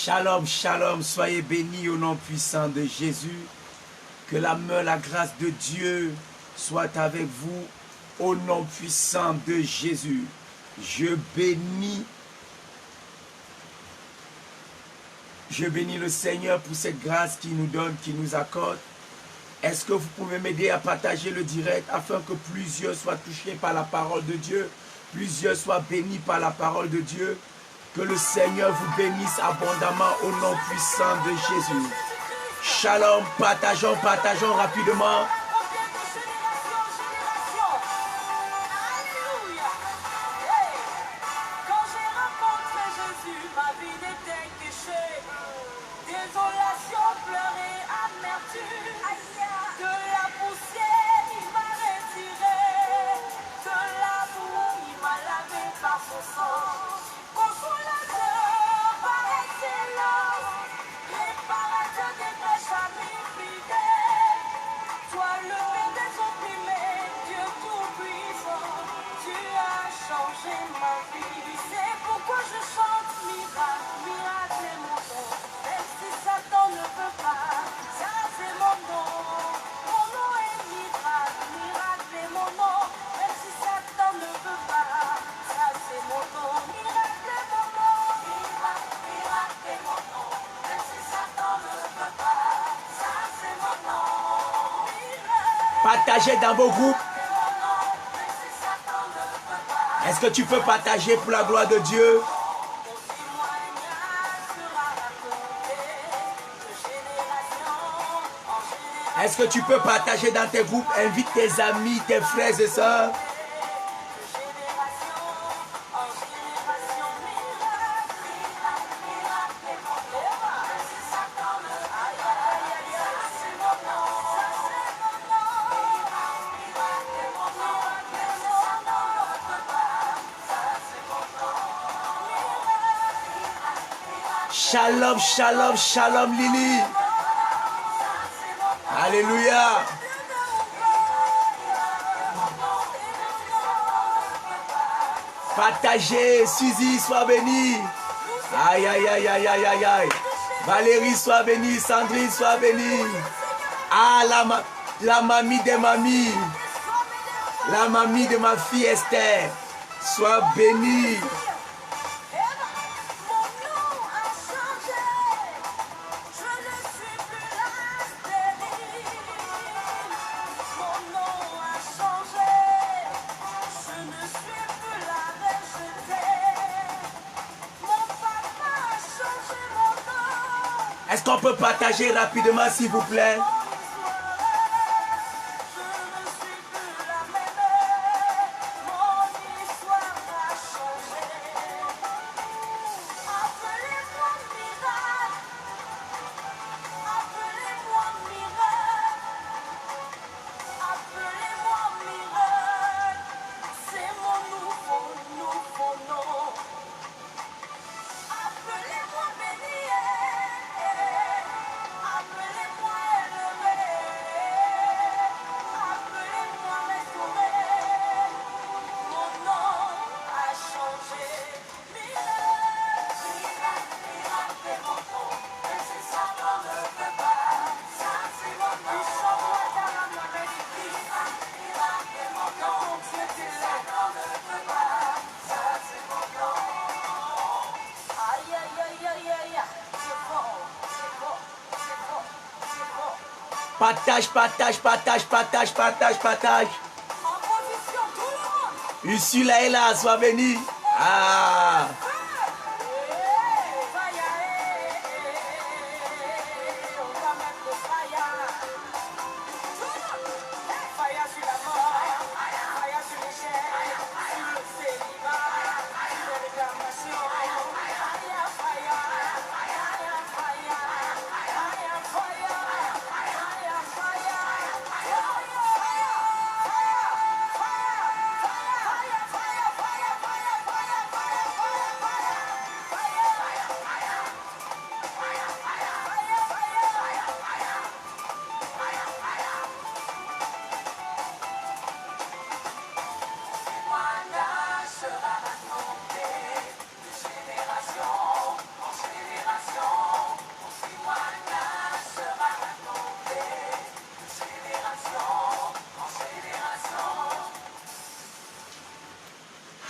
Shalom, shalom, soyez bénis au nom puissant de Jésus. Que l'amour, la grâce de Dieu soit avec vous au nom puissant de Jésus. Je bénis le Seigneur pour cette grâce qu'il nous donne, qu'il nous accorde. Est-ce que vous pouvez m'aider à partager le direct afin que plusieurs soient touchés par la parole de Dieu, plusieurs soient bénis par la parole de Dieu? Que le Seigneur vous bénisse abondamment au nom puissant de Jésus. Shalom, partageons rapidement. Partagez dans vos groupes. Est-ce que tu peux partager pour la gloire de Dieu? Est-ce que tu peux partager dans tes groupes? Invite tes amis, tes frères et sœurs. Shalom, shalom, shalom Lily. Alléluia. Partagez, Suzy, sois bénie. Aïe, aïe, aïe, aïe, aïe, aïe, aïe. Valérie, sois bénie. Sandrine, sois bénie. Ah, la mamie de mamie. La mamie de ma fille Esther. Sois bénie. Est-ce qu'on peut partager rapidement, s'il vous plaît? Partage. Ursula est là, sois bénie. Ah.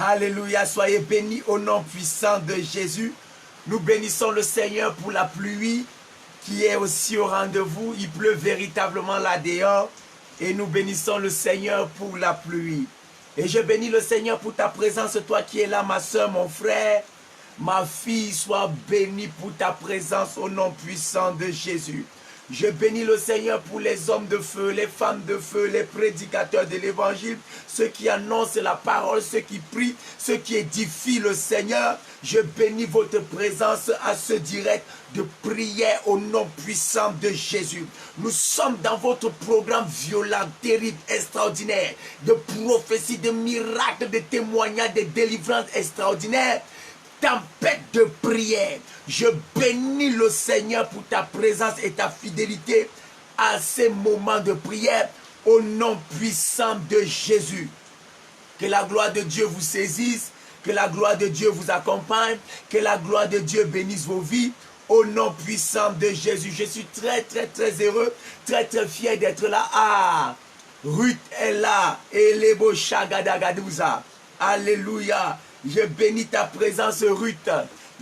Alléluia, soyez bénis au nom puissant de Jésus. Nous bénissons le Seigneur pour la pluie qui est aussi au rendez-vous. Il pleut véritablement là dehors. Et nous bénissons le Seigneur pour la pluie. Et je bénis le Seigneur pour ta présence, toi qui es là, ma soeur, mon frère. Ma fille, sois bénie pour ta présence au nom puissant de Jésus. Je bénis le Seigneur pour les hommes de feu, les femmes de feu, les prédicateurs de l'évangile, ceux qui annoncent la parole, ceux qui prient, ceux qui édifient le Seigneur. Je bénis votre présence à ce direct de prière au nom puissant de Jésus. Nous sommes dans votre programme violent, terrible, extraordinaire, de prophétie, de miracles, de témoignages, de délivrances extraordinaires. Tempête de prière. Je bénis le Seigneur pour ta présence et ta fidélité à ces moments de prière au nom puissant de Jésus. Que la gloire de Dieu vous saisisse, que la gloire de Dieu vous accompagne, que la gloire de Dieu bénisse vos vies au nom puissant de Jésus. Je suis très heureux, très fier d'être là. Ah, Ruth est là, Elebo Shagadagadouza. Alléluia. Je bénis ta présence, Ruth.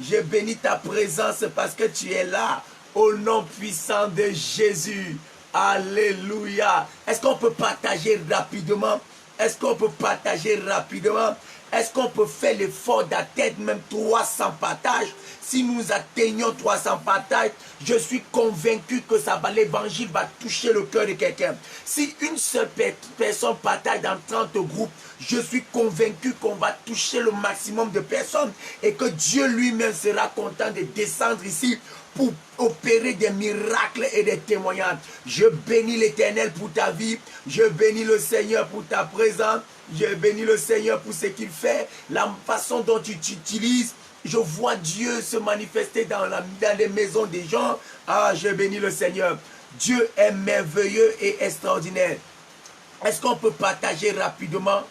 Je bénis ta présence parce que tu es là. Au nom puissant de Jésus. Alléluia. Est-ce qu'on peut partager rapidement? Est-ce qu'on peut partager rapidement? Est-ce qu'on peut faire l'effort d'atteindre même 300 partages? Si nous atteignons 300 partages, je suis convaincu que l'évangile va toucher le cœur de quelqu'un. Si une seule personne partage dans 30 groupes, je suis convaincu qu'on va toucher le maximum de personnes et que Dieu lui-même sera content de descendre ici pour opérer des miracles et des témoignages. Je bénis l'Éternel pour ta vie. Je bénis le Seigneur pour ta présence. Je bénis le Seigneur pour ce qu'il fait, la façon dont tu t'utilises. Je vois Dieu se manifester dans les maisons des gens. Ah, je bénis le Seigneur. Dieu est merveilleux et extraordinaire. Est-ce qu'on peut partager rapidement?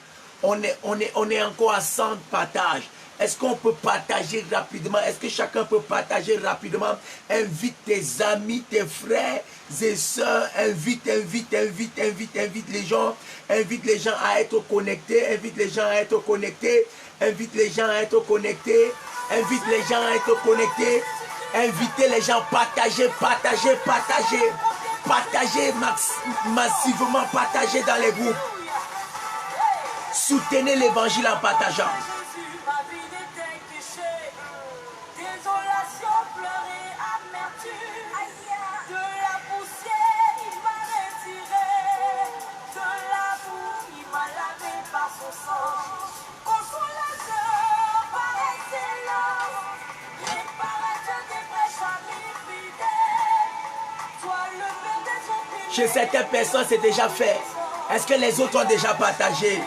On est encore à 100 partages. Est-ce qu'on peut partager rapidement? Est-ce que chacun peut partager rapidement? Invite tes amis, tes frères et sœurs. Invite les gens. Invite les gens à être connectés. Invite les gens à être connectés. Invite les gens à être connectés. Invite les gens à être connectés. Invitez les gens. Partagez. Partagez massivement. Partagez dans les groupes. Soutenez l'évangile en partageant. Chez certaines personnes, c'est déjà fait. Est-ce que les autres ont déjà partagé?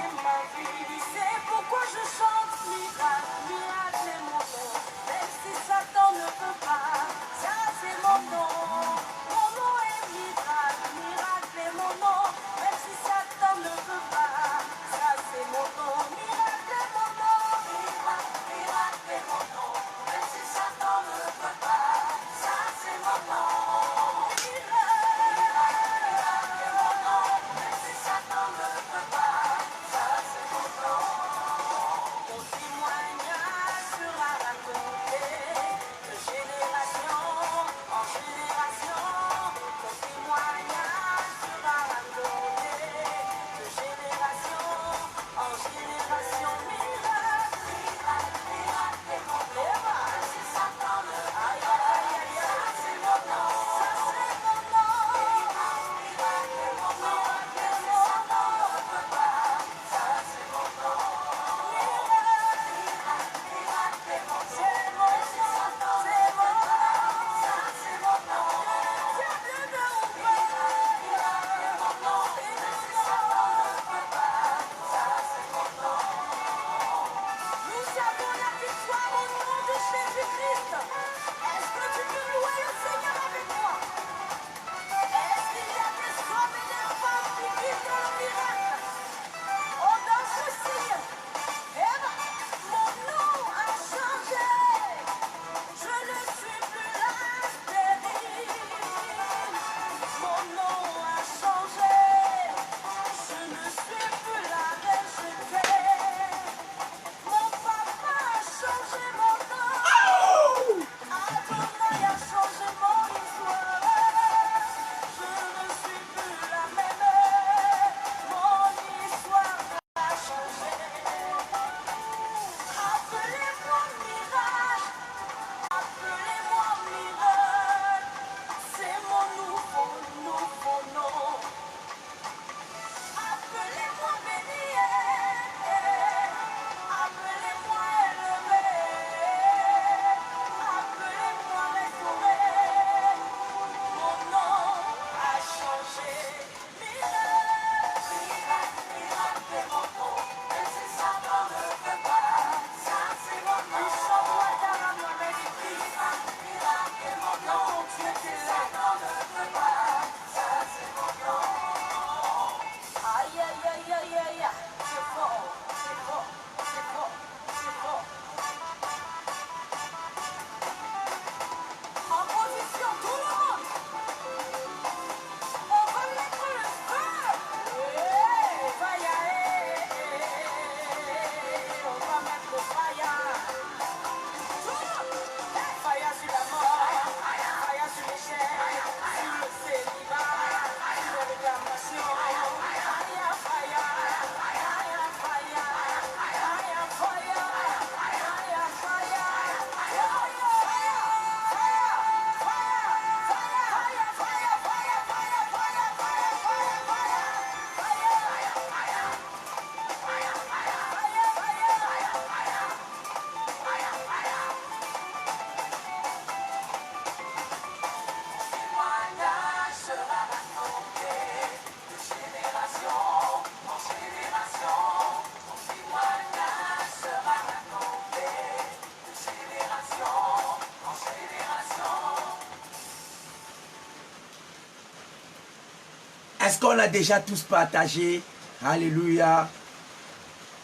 Est-ce qu'on a déjà tous partagé? Alléluia.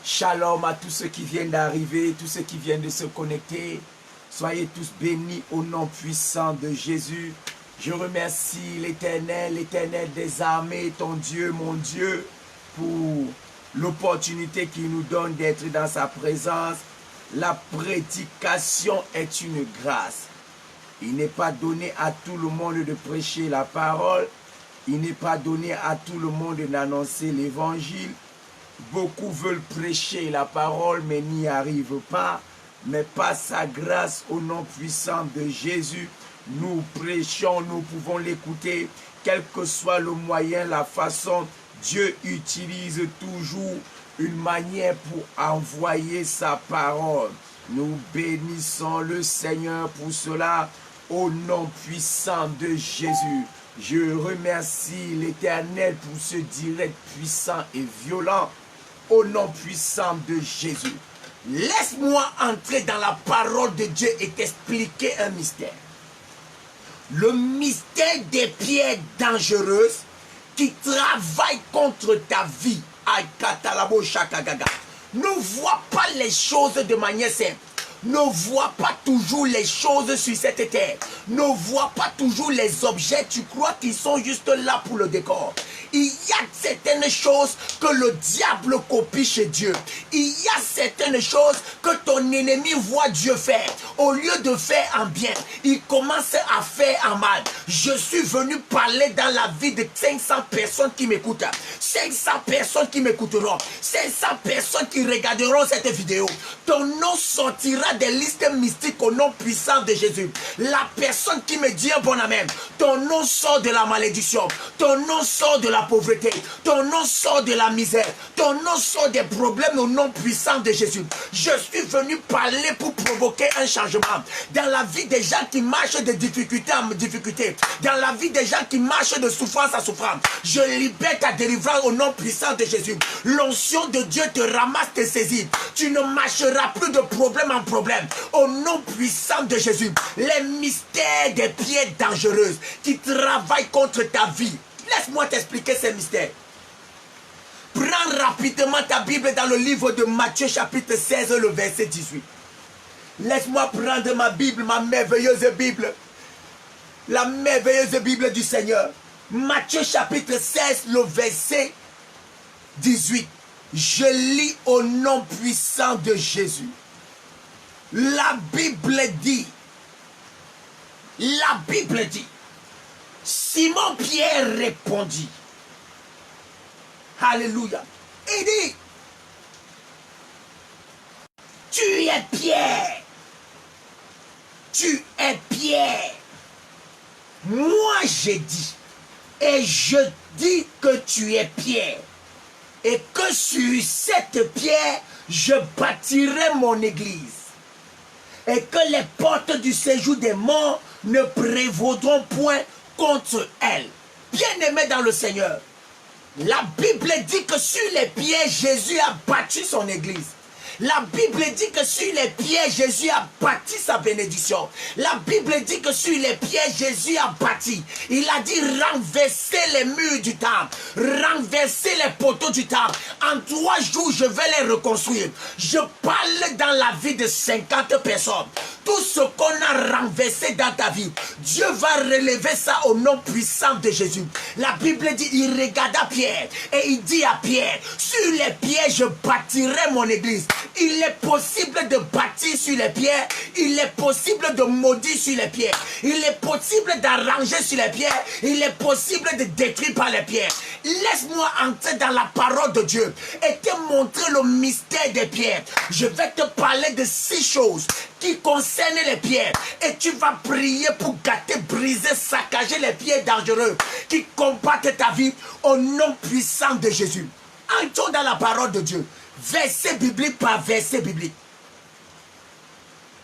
Shalom à tous ceux qui viennent d'arriver, tous ceux qui viennent de se connecter. Soyez tous bénis au nom puissant de Jésus. Je remercie l'Éternel, l'Éternel des armées, ton Dieu, mon Dieu, pour l'opportunité qu'il nous donne d'être dans sa présence. La prédication est une grâce. Il n'est pas donné à tout le monde de prêcher la parole. Il n'est pas donné à tout le monde d'annoncer l'évangile. Beaucoup veulent prêcher la parole, mais n'y arrivent pas. Mais par sa grâce, au nom puissant de Jésus, nous prêchons, nous pouvons l'écouter. Quel que soit le moyen, la façon, Dieu utilise toujours une manière pour envoyer sa parole. Nous bénissons le Seigneur pour cela, au nom puissant de Jésus. Je remercie l'Éternel pour ce direct puissant et violent, au nom puissant de Jésus. Laisse-moi entrer dans la parole de Dieu et t'expliquer un mystère. Le mystère des pierres dangereuses qui travaillent contre ta vie. Ne vois pas les choses de manière simple. Ne vois pas toujours les choses sur cette terre. Ne vois pas toujours les objets. Tu crois qu'ils sont juste là pour le décor. Il y a certaines choses que le diable copie chez Dieu. Il y a certaines choses que ton ennemi voit Dieu faire. Au lieu de faire en bien, il commence à faire en mal. Je suis venu parler dans la vie de 500 personnes qui m'écoutent. 500 personnes qui m'écouteront. 500 personnes qui regarderont cette vidéo. Ton nom sortira des listes mystiques au nom puissant de Jésus. La personne qui me dit un bon amen, ton nom sort de la malédiction. Ton nom sort de la pauvreté, ton nom sort de la misère, ton nom sort des problèmes au nom puissant de Jésus. Je suis venu parler pour provoquer un changement dans la vie des gens qui marchent de difficulté en difficulté, dans la vie des gens qui marchent de souffrance à souffrance. Je libère ta délivrance au nom puissant de Jésus. L'onction de Dieu te ramasse, te saisit. Tu ne marcheras plus de problème en problème au nom puissant de Jésus. Les mystères des pierres dangereuses qui travaillent contre ta vie. Laisse-moi t'expliquer ces mystères. Prends rapidement ta Bible dans le livre de Matthieu chapitre 16, le verset 18. Laisse-moi prendre ma Bible, ma merveilleuse Bible. La merveilleuse Bible du Seigneur. Matthieu chapitre 16, le verset 18. Je lis au nom puissant de Jésus. La Bible dit. Simon Pierre répondit. Alléluia. Il dit, tu es Pierre. Tu es Pierre. Moi j'ai dit. Et je dis que tu es Pierre. Et que sur cette pierre, je bâtirai mon église. Et que les portes du séjour des morts ne prévaudront point contre elle. Bien-aimé dans le Seigneur, la Bible dit que sur les pierres, Jésus a bâti son église. La Bible dit que sur les pierres, Jésus a bâti sa bénédiction. La Bible dit que sur les pierres, Jésus a bâti. Il a dit renverser les murs du temple, renverser les poteaux du temple. En 3 jours, je vais les reconstruire. Je parle dans la vie de 50 personnes. Tout ce qu'on a renversé dans ta vie, Dieu va relever ça au nom puissant de Jésus. La Bible dit, il regarda Pierre et il dit à Pierre, sur les pierres, je bâtirai mon église. Il est possible de bâtir sur les pierres, il est possible de maudire sur les pierres, il est possible d'arranger sur les pierres, il est possible de détruire par les pierres. Laisse-moi entrer dans la parole de Dieu et te montrer le mystère des pierres. Je vais te parler de 6 choses qui concernent les pierres et tu vas prier pour gâter, briser, saccager les pierres dangereuses qui combattent ta vie au nom puissant de Jésus. Entrons dans la parole de Dieu, verset biblique par verset biblique.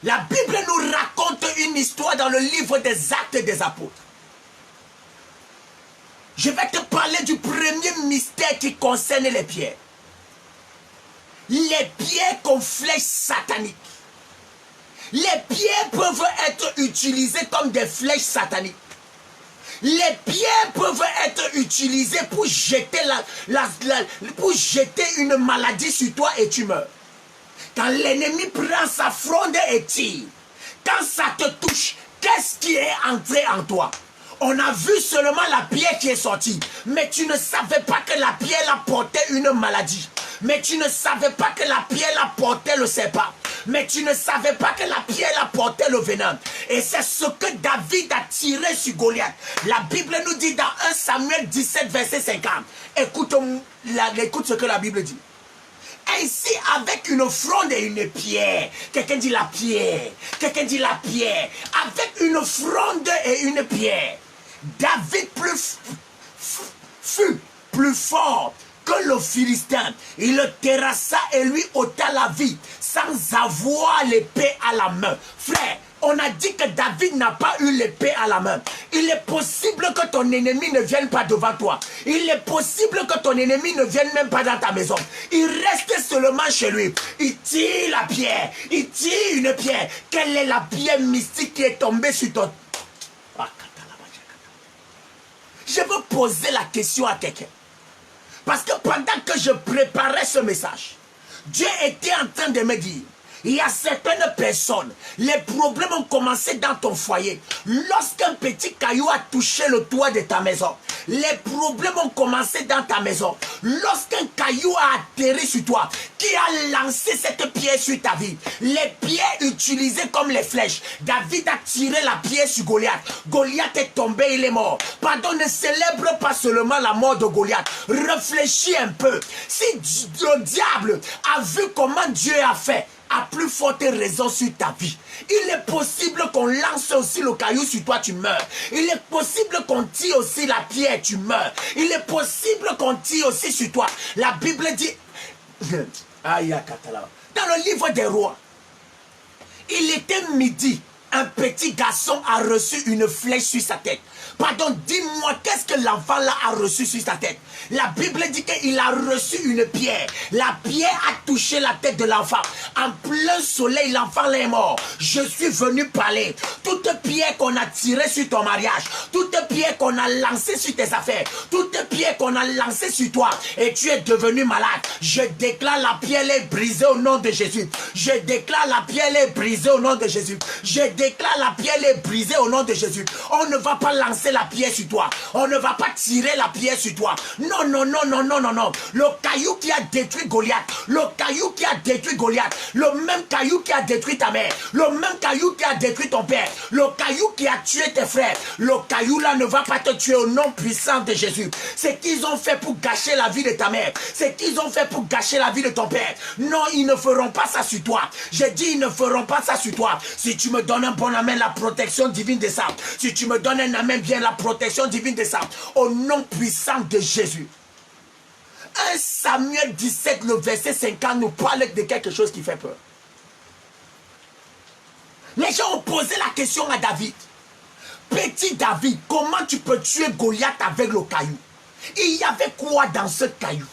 La Bible nous raconte une histoire dans le livre des Actes des Apôtres. Je vais te parler du premier mystère qui concerne les pierres. Les pierres comme flèches sataniques. Les pierres peuvent être utilisées comme des flèches sataniques. Les pierres peuvent être utilisées utilisé pour jeter, pour jeter une maladie sur toi et tu meurs. Quand l'ennemi prend sa fronde et tire, quand ça te touche, qu'est-ce qui est entré en toi? On a vu seulement la pierre qui est sortie, mais tu ne savais pas que la pierre apportait une maladie. Mais tu ne savais pas que la pierre apportait le serpent. Mais tu ne savais pas que la pierre apportait le venin. Et c'est ce que David a tiré sur Goliath. La Bible nous dit dans 1 Samuel 17, verset 50. Écoute ce que la Bible dit. Ainsi, avec une fronde et une pierre, quelqu'un dit la pierre, quelqu'un dit la pierre, avec une fronde et une pierre, David fut plus fort que le Philistin. Il le terrassa et lui ôta la vie sans avoir l'épée à la main. Frère, on a dit que David n'a pas eu l'épée à la main. Il est possible que ton ennemi ne vienne pas devant toi. Il est possible que ton ennemi ne vienne même pas dans ta maison. Il reste seulement chez lui. Il tire la pierre. Il tire une pierre. Quelle est la pierre mystique qui est tombée sur ton... Je veux poser la question à quelqu'un. Parce que pendant que je préparais ce message, Dieu était en train de me dire, il y a certaines personnes, les problèmes ont commencé dans ton foyer. Lorsqu'un petit caillou a touché le toit de ta maison, les problèmes ont commencé dans ta maison. Lorsqu'un caillou a atterri sur toi, qui a lancé cette pierre sur ta vie, les pierres utilisées comme les flèches, David a tiré la pierre sur Goliath. Goliath est tombé, il est mort. Pardon, ne célèbre pas seulement la mort de Goliath. Réfléchis un peu. Si le diable a vu comment Dieu a fait, à plus forte raison sur ta vie. Il est possible qu'on lance aussi le caillou sur toi, tu meurs. Il est possible qu'on tire aussi la pierre, tu meurs. Il est possible qu'on tire aussi sur toi. La Bible dit, dans le livre des rois, il était midi, un petit garçon a reçu une flèche sur sa tête. Pardon, dis-moi, qu'est-ce que l'enfant là a reçu sur sa tête? La Bible dit qu'il a reçu une pierre. La pierre a touché la tête de l'enfant. En plein soleil, l'enfant est mort. Je suis venu parler. Toute pierre qu'on a tirée sur ton mariage, toute pierre qu'on a lancée sur tes affaires, toute pierre qu'on a lancée sur toi, et tu es devenu malade. Je déclare la pierre est brisée au nom de Jésus. Je déclare la pierre est brisée au nom de Jésus. Je déclare la pierre est brisée au nom de Jésus. On ne va pas lancer la pierre sur toi. On ne va pas tirer la pierre sur toi. Non, non, non, non, non, non, non. Le caillou qui a détruit Goliath, le caillou qui a détruit Goliath, le même caillou qui a détruit ta mère, le même caillou qui a détruit ton père, le caillou qui a tué tes frères, le caillou là ne va pas te tuer au nom puissant de Jésus. C'est qu'ils ont fait pour gâcher la vie de ta mère. C'est qu'ils ont fait pour gâcher la vie de ton père. Non, ils ne feront pas ça sur toi. J'ai dit, ils ne feront pas ça sur toi. Si tu me donnes un bon amen, la protection divine descend. Si tu me donnes un amen, bien la protection divine descend. Au nom puissant de Jésus. 1 Samuel 17, le verset 50 nous parle de quelque chose qui fait peur. Les gens ont posé la question à David. Petit David, comment tu peux tuer Goliath avec le caillou? Il y avait quoi dans ce caillou?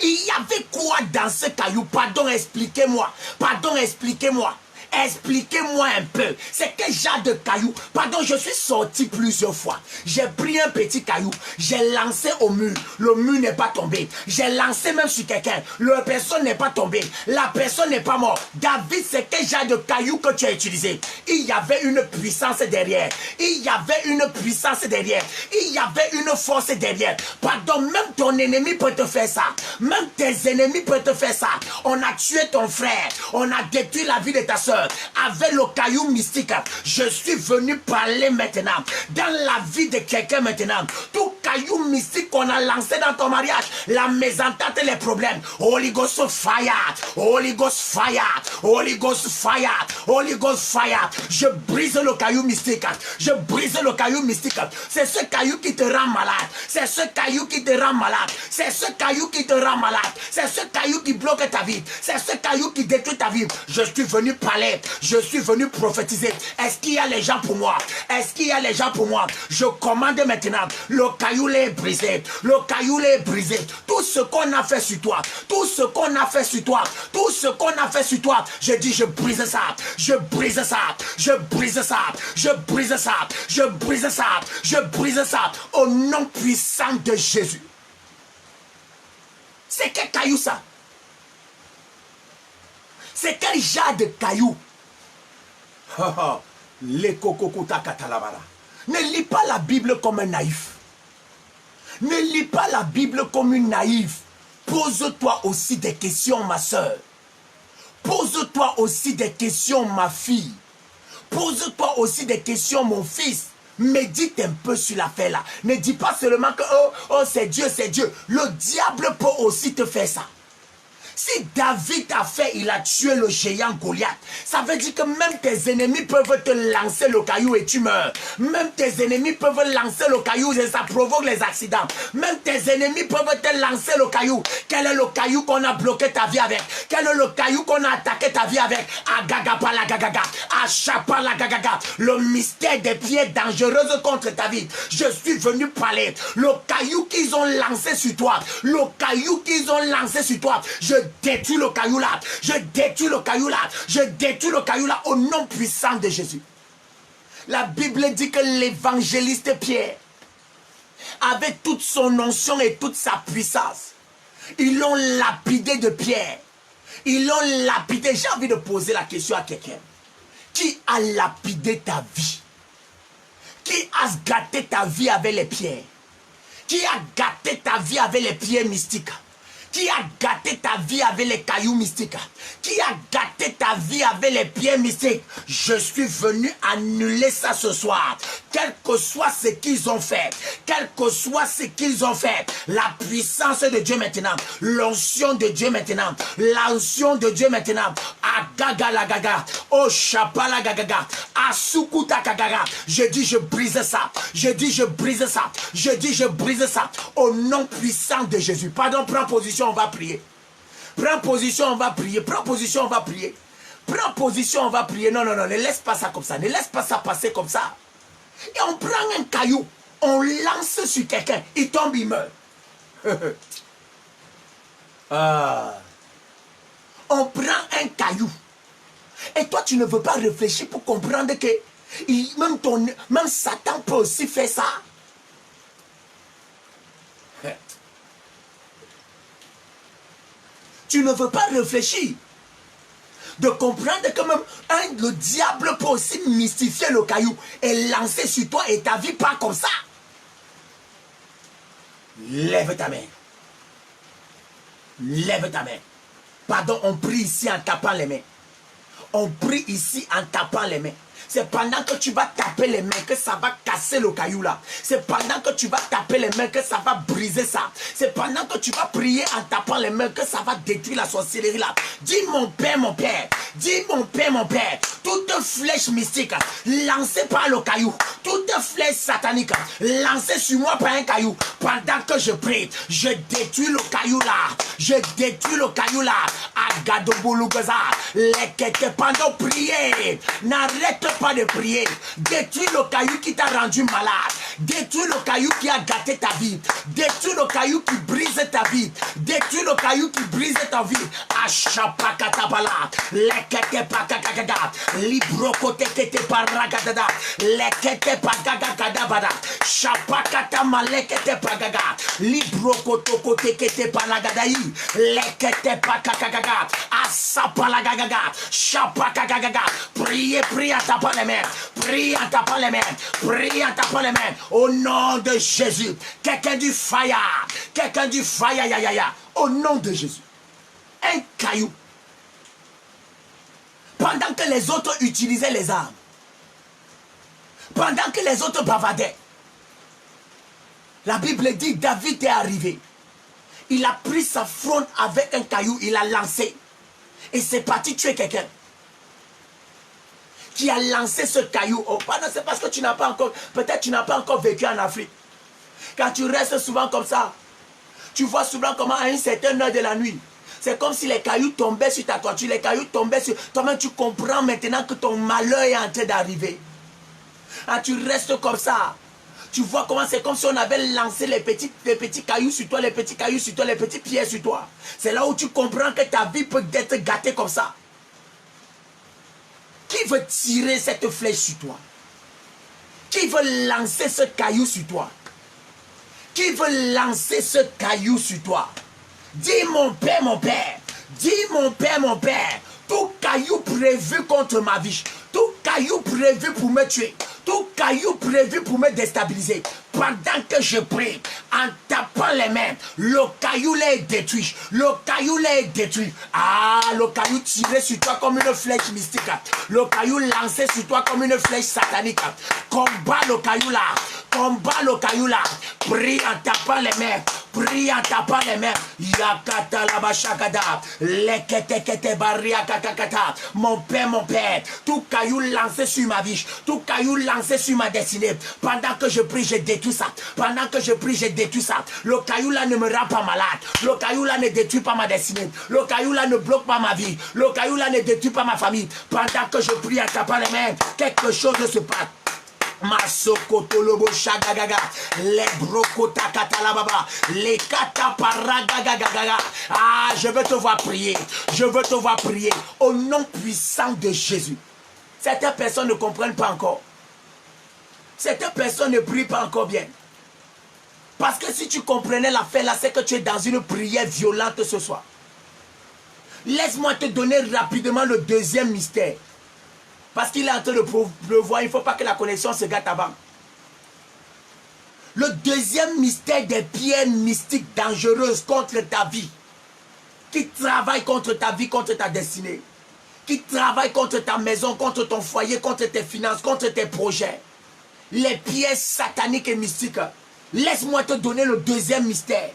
Il y avait quoi dans ce caillou? Pardon, expliquez-moi. Pardon, expliquez-moi. Expliquez-moi un peu, c'est quel genre de caillou? Pardon, je suis sorti plusieurs fois. J'ai pris un petit caillou, j'ai lancé au mur. Le mur n'est pas tombé. J'ai lancé même sur quelqu'un. La personne n'est pas tombée. La personne n'est pas morte. David, c'est quel genre de caillou que tu as utilisé? Il y avait une puissance derrière. Il y avait une puissance derrière. Il y avait une force derrière. Pardon, même ton ennemi peut te faire ça. Même tes ennemis peuvent te faire ça. On a tué ton frère. On a détruit la vie de ta soeur. Avec le caillou mystique, je suis venu parler maintenant dans la vie de quelqu'un maintenant. Tout caillou mystique qu'on a lancé dans ton mariage, la mésentente et les problèmes. Holy Ghost fire, Holy Ghost fire, Holy Ghost fire, Holy Ghost fire. Je brise le caillou mystique. Je brise le caillou mystique. C'est ce caillou qui te rend malade. C'est ce caillou qui te rend malade. C'est ce caillou qui te rend malade. C'est ce caillou qui bloque ta vie. C'est ce caillou qui détruit ta vie. Je suis venu parler. Je suis venu prophétiser. Est-ce qu'il y a les gens pour moi? Est-ce qu'il y a les gens pour moi? Je commande maintenant. Le caillou caillou est brisé. Le caillou est brisé. Tout ce qu'on a fait sur toi, tout ce qu'on a fait sur toi, tout ce qu'on a fait sur toi, je dis je brise ça, je brise ça, je brise ça, je brise ça, je brise ça, je brise ça, au nom puissant de Jésus. C'est quel caillou ça? C'est quel genre de caillou? Ne lis pas la Bible comme un naïf. Ne lis pas la Bible comme une naïve. Pose-toi aussi des questions, ma soeur. Pose-toi aussi des questions, ma fille. Pose-toi aussi des questions, mon fils. Médite un peu sur l'affaire là. Ne dis pas seulement que oh c'est Dieu, c'est Dieu. Le diable peut aussi te faire ça. Si David a fait, il a tué le géant Goliath. Ça veut dire que même tes ennemis peuvent te lancer le caillou et tu meurs. Même tes ennemis peuvent lancer le caillou et ça provoque les accidents. Même tes ennemis peuvent te lancer le caillou. Quel est le caillou qu'on a bloqué ta vie avec? Quel est le caillou qu'on a attaqué ta vie avec? Agagapalagagaga, achapalagagaga. Le mystère des pieds dangereux contre ta vie. Je suis venu parler. Le caillou qu'ils ont lancé sur toi. Le caillou qu'ils ont lancé sur toi. Je détruis le caillou là. Je détruis le caillou là. Je détruis le caillou là au nom puissant de Jésus. La Bible dit que l'évangéliste Pierre, avec toute son onction et toute sa puissance, ils l'ont lapidé de pierre. Ils l'ont lapidé. J'ai envie de poser la question à quelqu'un. Qui a lapidé ta vie? Qui a gâté ta vie avec les pierres? Qui a gâté ta vie avec les pierres mystiques? Qui a gâté ta vie avec les cailloux mystiques? Qui a gâté ta vie avec les pierres mystiques? Je suis venu annuler ça ce soir. Quel que soit ce qu'ils ont fait, quel que soit ce qu'ils ont fait, la puissance de Dieu maintenant, l'onction de Dieu maintenant, l'onction de Dieu maintenant, agagalagaga, oh chapalagaga, asukuta kagaga. Je dis je brise ça, je dis je brise ça, je dis je brise ça, au nom puissant de Jésus. Pardon, prends position, on va prier. Prends position, on va prier. Prends position, on va prier. Prends position, on va prier. Non, non, non, ne laisse pas ça comme ça. Ne laisse pas ça passer comme ça. Et on prend un caillou, on lance sur quelqu'un, il tombe, il meurt. On prend un caillou. Et toi, tu ne veux pas réfléchir pour comprendre que même Satan peut aussi faire ça. Tu ne veux pas réfléchir. De comprendre que même le diable peut aussi mystifier le caillou et lancer sur toi et ta vie pas comme ça. Lève ta main. Lève ta main. Pardon, on prie ici en tapant les mains. On prie ici en tapant les mains. C'est pendant que tu vas taper les mains que ça va casser le caillou là. C'est pendant que tu vas taper les mains que ça va briser ça. C'est pendant que tu vas prier en tapant les mains que ça va détruire la sorcellerie là. Dis mon Père, mon Père. Dis mon Père, mon Père. Toute flèche mystique lancée par le caillou. Toute flèche satanique lancée sur moi par un caillou. Pendant que je prie, je détruis le caillou là. Je détruis le caillou là. Agadobulugaza. Pendant prier. N'arrête pas de prier. Détruis le caillou qui t'a rendu malade. Détruis le caillou qui a gâté ta vie. Détruis le caillou qui brise ta vie. Détruis le caillou qui brise ta vie. Achapakatabala. Lekete pakakagada. Librokote kete paragadada. Lekete pakakagada. Chapakata malekete pagaga. Librokoto kote kete panagadai. Lekete pakakagaga. Asapalagaga. Chapakagaga. Priez, priez à tapant les mains. Priez à tapant les mains. Priez à tapant les mains. Au nom de Jésus. Quelqu'un du fire. Quelqu'un du fire. Ya, ya, ya. Au nom de Jésus. Un caillou. Pendant que les autres utilisaient les armes. Pendant que les autres bavardaient. La Bible dit David est arrivé. Il a pris sa fronde avec un caillou. Il a lancé. Et c'est parti tuer quelqu'un. Qui a lancé ce caillou. Oh, pardon, c'est parce que tu n'as pas encore, peut-être tu n'as pas encore vécu en Afrique. Quand tu restes souvent comme ça, tu vois souvent comment à une certaine heure de la nuit, c'est comme si les cailloux tombaient sur ta toiture, les cailloux tombaient sur toi-même. Tu comprends maintenant que ton malheur est en train d'arriver. Quand tu restes comme ça, Tu vois comment c'est comme si on avait lancé les petits cailloux sur toi, les petits cailloux sur toi, les petits pierres sur toi. C'est là où tu comprends que ta vie peut être gâtée comme ça. Qui veut tirer cette flèche sur toi? Qui veut lancer ce caillou sur toi? Qui veut lancer ce caillou sur toi? Dis mon père, mon père. Dis mon père, mon père. Tout caillou prévu contre ma vie. Tout caillou prévu pour me tuer. Tout caillou prévu pour me déstabiliser. Pendant que je prie, en tapant les mains, le caillou là est détruit. Le caillou là est détruit. Ah, le caillou tiré sur toi comme une flèche mystique. Le caillou lancé sur toi comme une flèche satanique. Combat le caillou là. Combat le caillou là. Prie en tapant les mains. Prie en tapant les mains. Yakata la bachakada. Lekete baria kakakata. Mon père, tout caillou lancé sur ma vie. Tout caillou lancé sur ma destinée. Pendant que je prie, je détruis ça. Pendant que je prie, je détruis ça. Le caillou là ne me rend pas malade. Le caillou là ne détruit pas ma destinée. Le caillou là ne bloque pas ma vie. Le caillou là ne détruit pas ma famille. Pendant que je prie en tapant les mains, quelque chose se passe. Masokotolobo shagagaga, les brokota katalababa, les kataparagagagaga. Ah, je veux te voir prier. Je veux te voir prier au nom puissant de Jésus. Certaines personnes ne comprennent pas encore. Certaines personnes ne prient pas encore bien. Parce que si tu comprenais l'affaire là, c'est que tu es dans une prière violente ce soir. Laisse-moi te donner rapidement le deuxième mystère. Parce qu'il est en train de pleuvoir, il ne faut pas que la connexion se gâte avant. Le deuxième mystère des pierres mystiques dangereuses contre ta vie, qui travaillent contre ta vie, contre ta destinée, qui travaillent contre ta maison, contre ton foyer, contre tes finances, contre tes projets. Les pierres sataniques et mystiques. Laisse-moi te donner le deuxième mystère.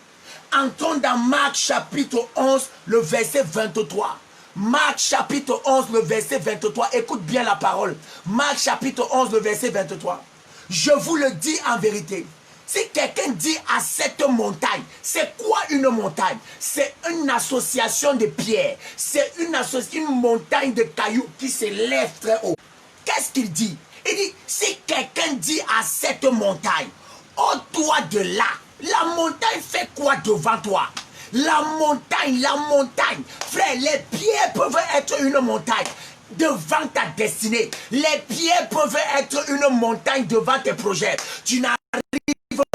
Entrons dans Marc chapitre 11, le verset 23. Marc chapitre 11, le verset 23. Écoute bien la parole. Marc chapitre 11, le verset 23. Je vous le dis en vérité. Si quelqu'un dit à cette montagne, c'est quoi une montagne? C'est une association de pierres. C'est une montagne de cailloux qui s'élève très haut. Qu'est-ce qu'il dit? Il dit, si quelqu'un dit à cette montagne, ôte-toi de là. La montagne fait quoi devant toi? La montagne, frère, les pierres peuvent être une montagne devant ta destinée. Les pierres peuvent être une montagne devant tes projets. Tu n'arrives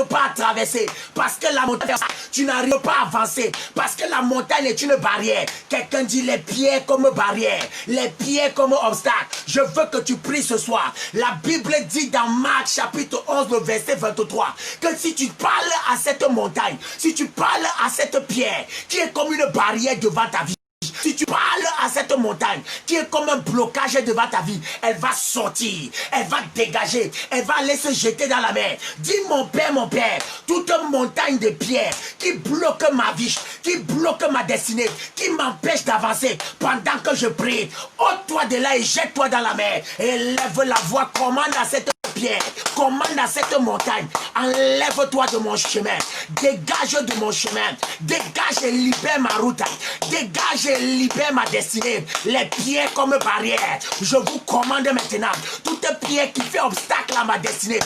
pas à traverser parce que la montagne, tu n'arrives pas à avancer parce que la montagne est une barrière. Quelqu'un dit les pierres comme barrière, les pierres comme obstacle. Je veux que tu pries ce soir. La Bible dit dans Marc chapitre 11, le verset 23, que si tu parles à cette montagne, si tu parles à cette pierre qui est comme une barrière devant ta vie, si tu parles à cette montagne qui est comme un blocage devant ta vie, elle va sortir, elle va dégager, elle va aller se jeter dans la mer. Dis mon père, toute montagne de pierres qui bloque ma vie, qui bloque ma destinée, qui m'empêche d'avancer pendant que je prie, ôte-toi de là et jette-toi dans la mer. Élève la voix, commande à cette pierre, commande à cette montagne, enlève-toi de mon chemin, dégage de mon chemin, dégage et libère ma route, dégage et libère ma destinée. Les pierres comme barrière, je vous commande maintenant, toute pierre qui fait obstacle à ma destinée,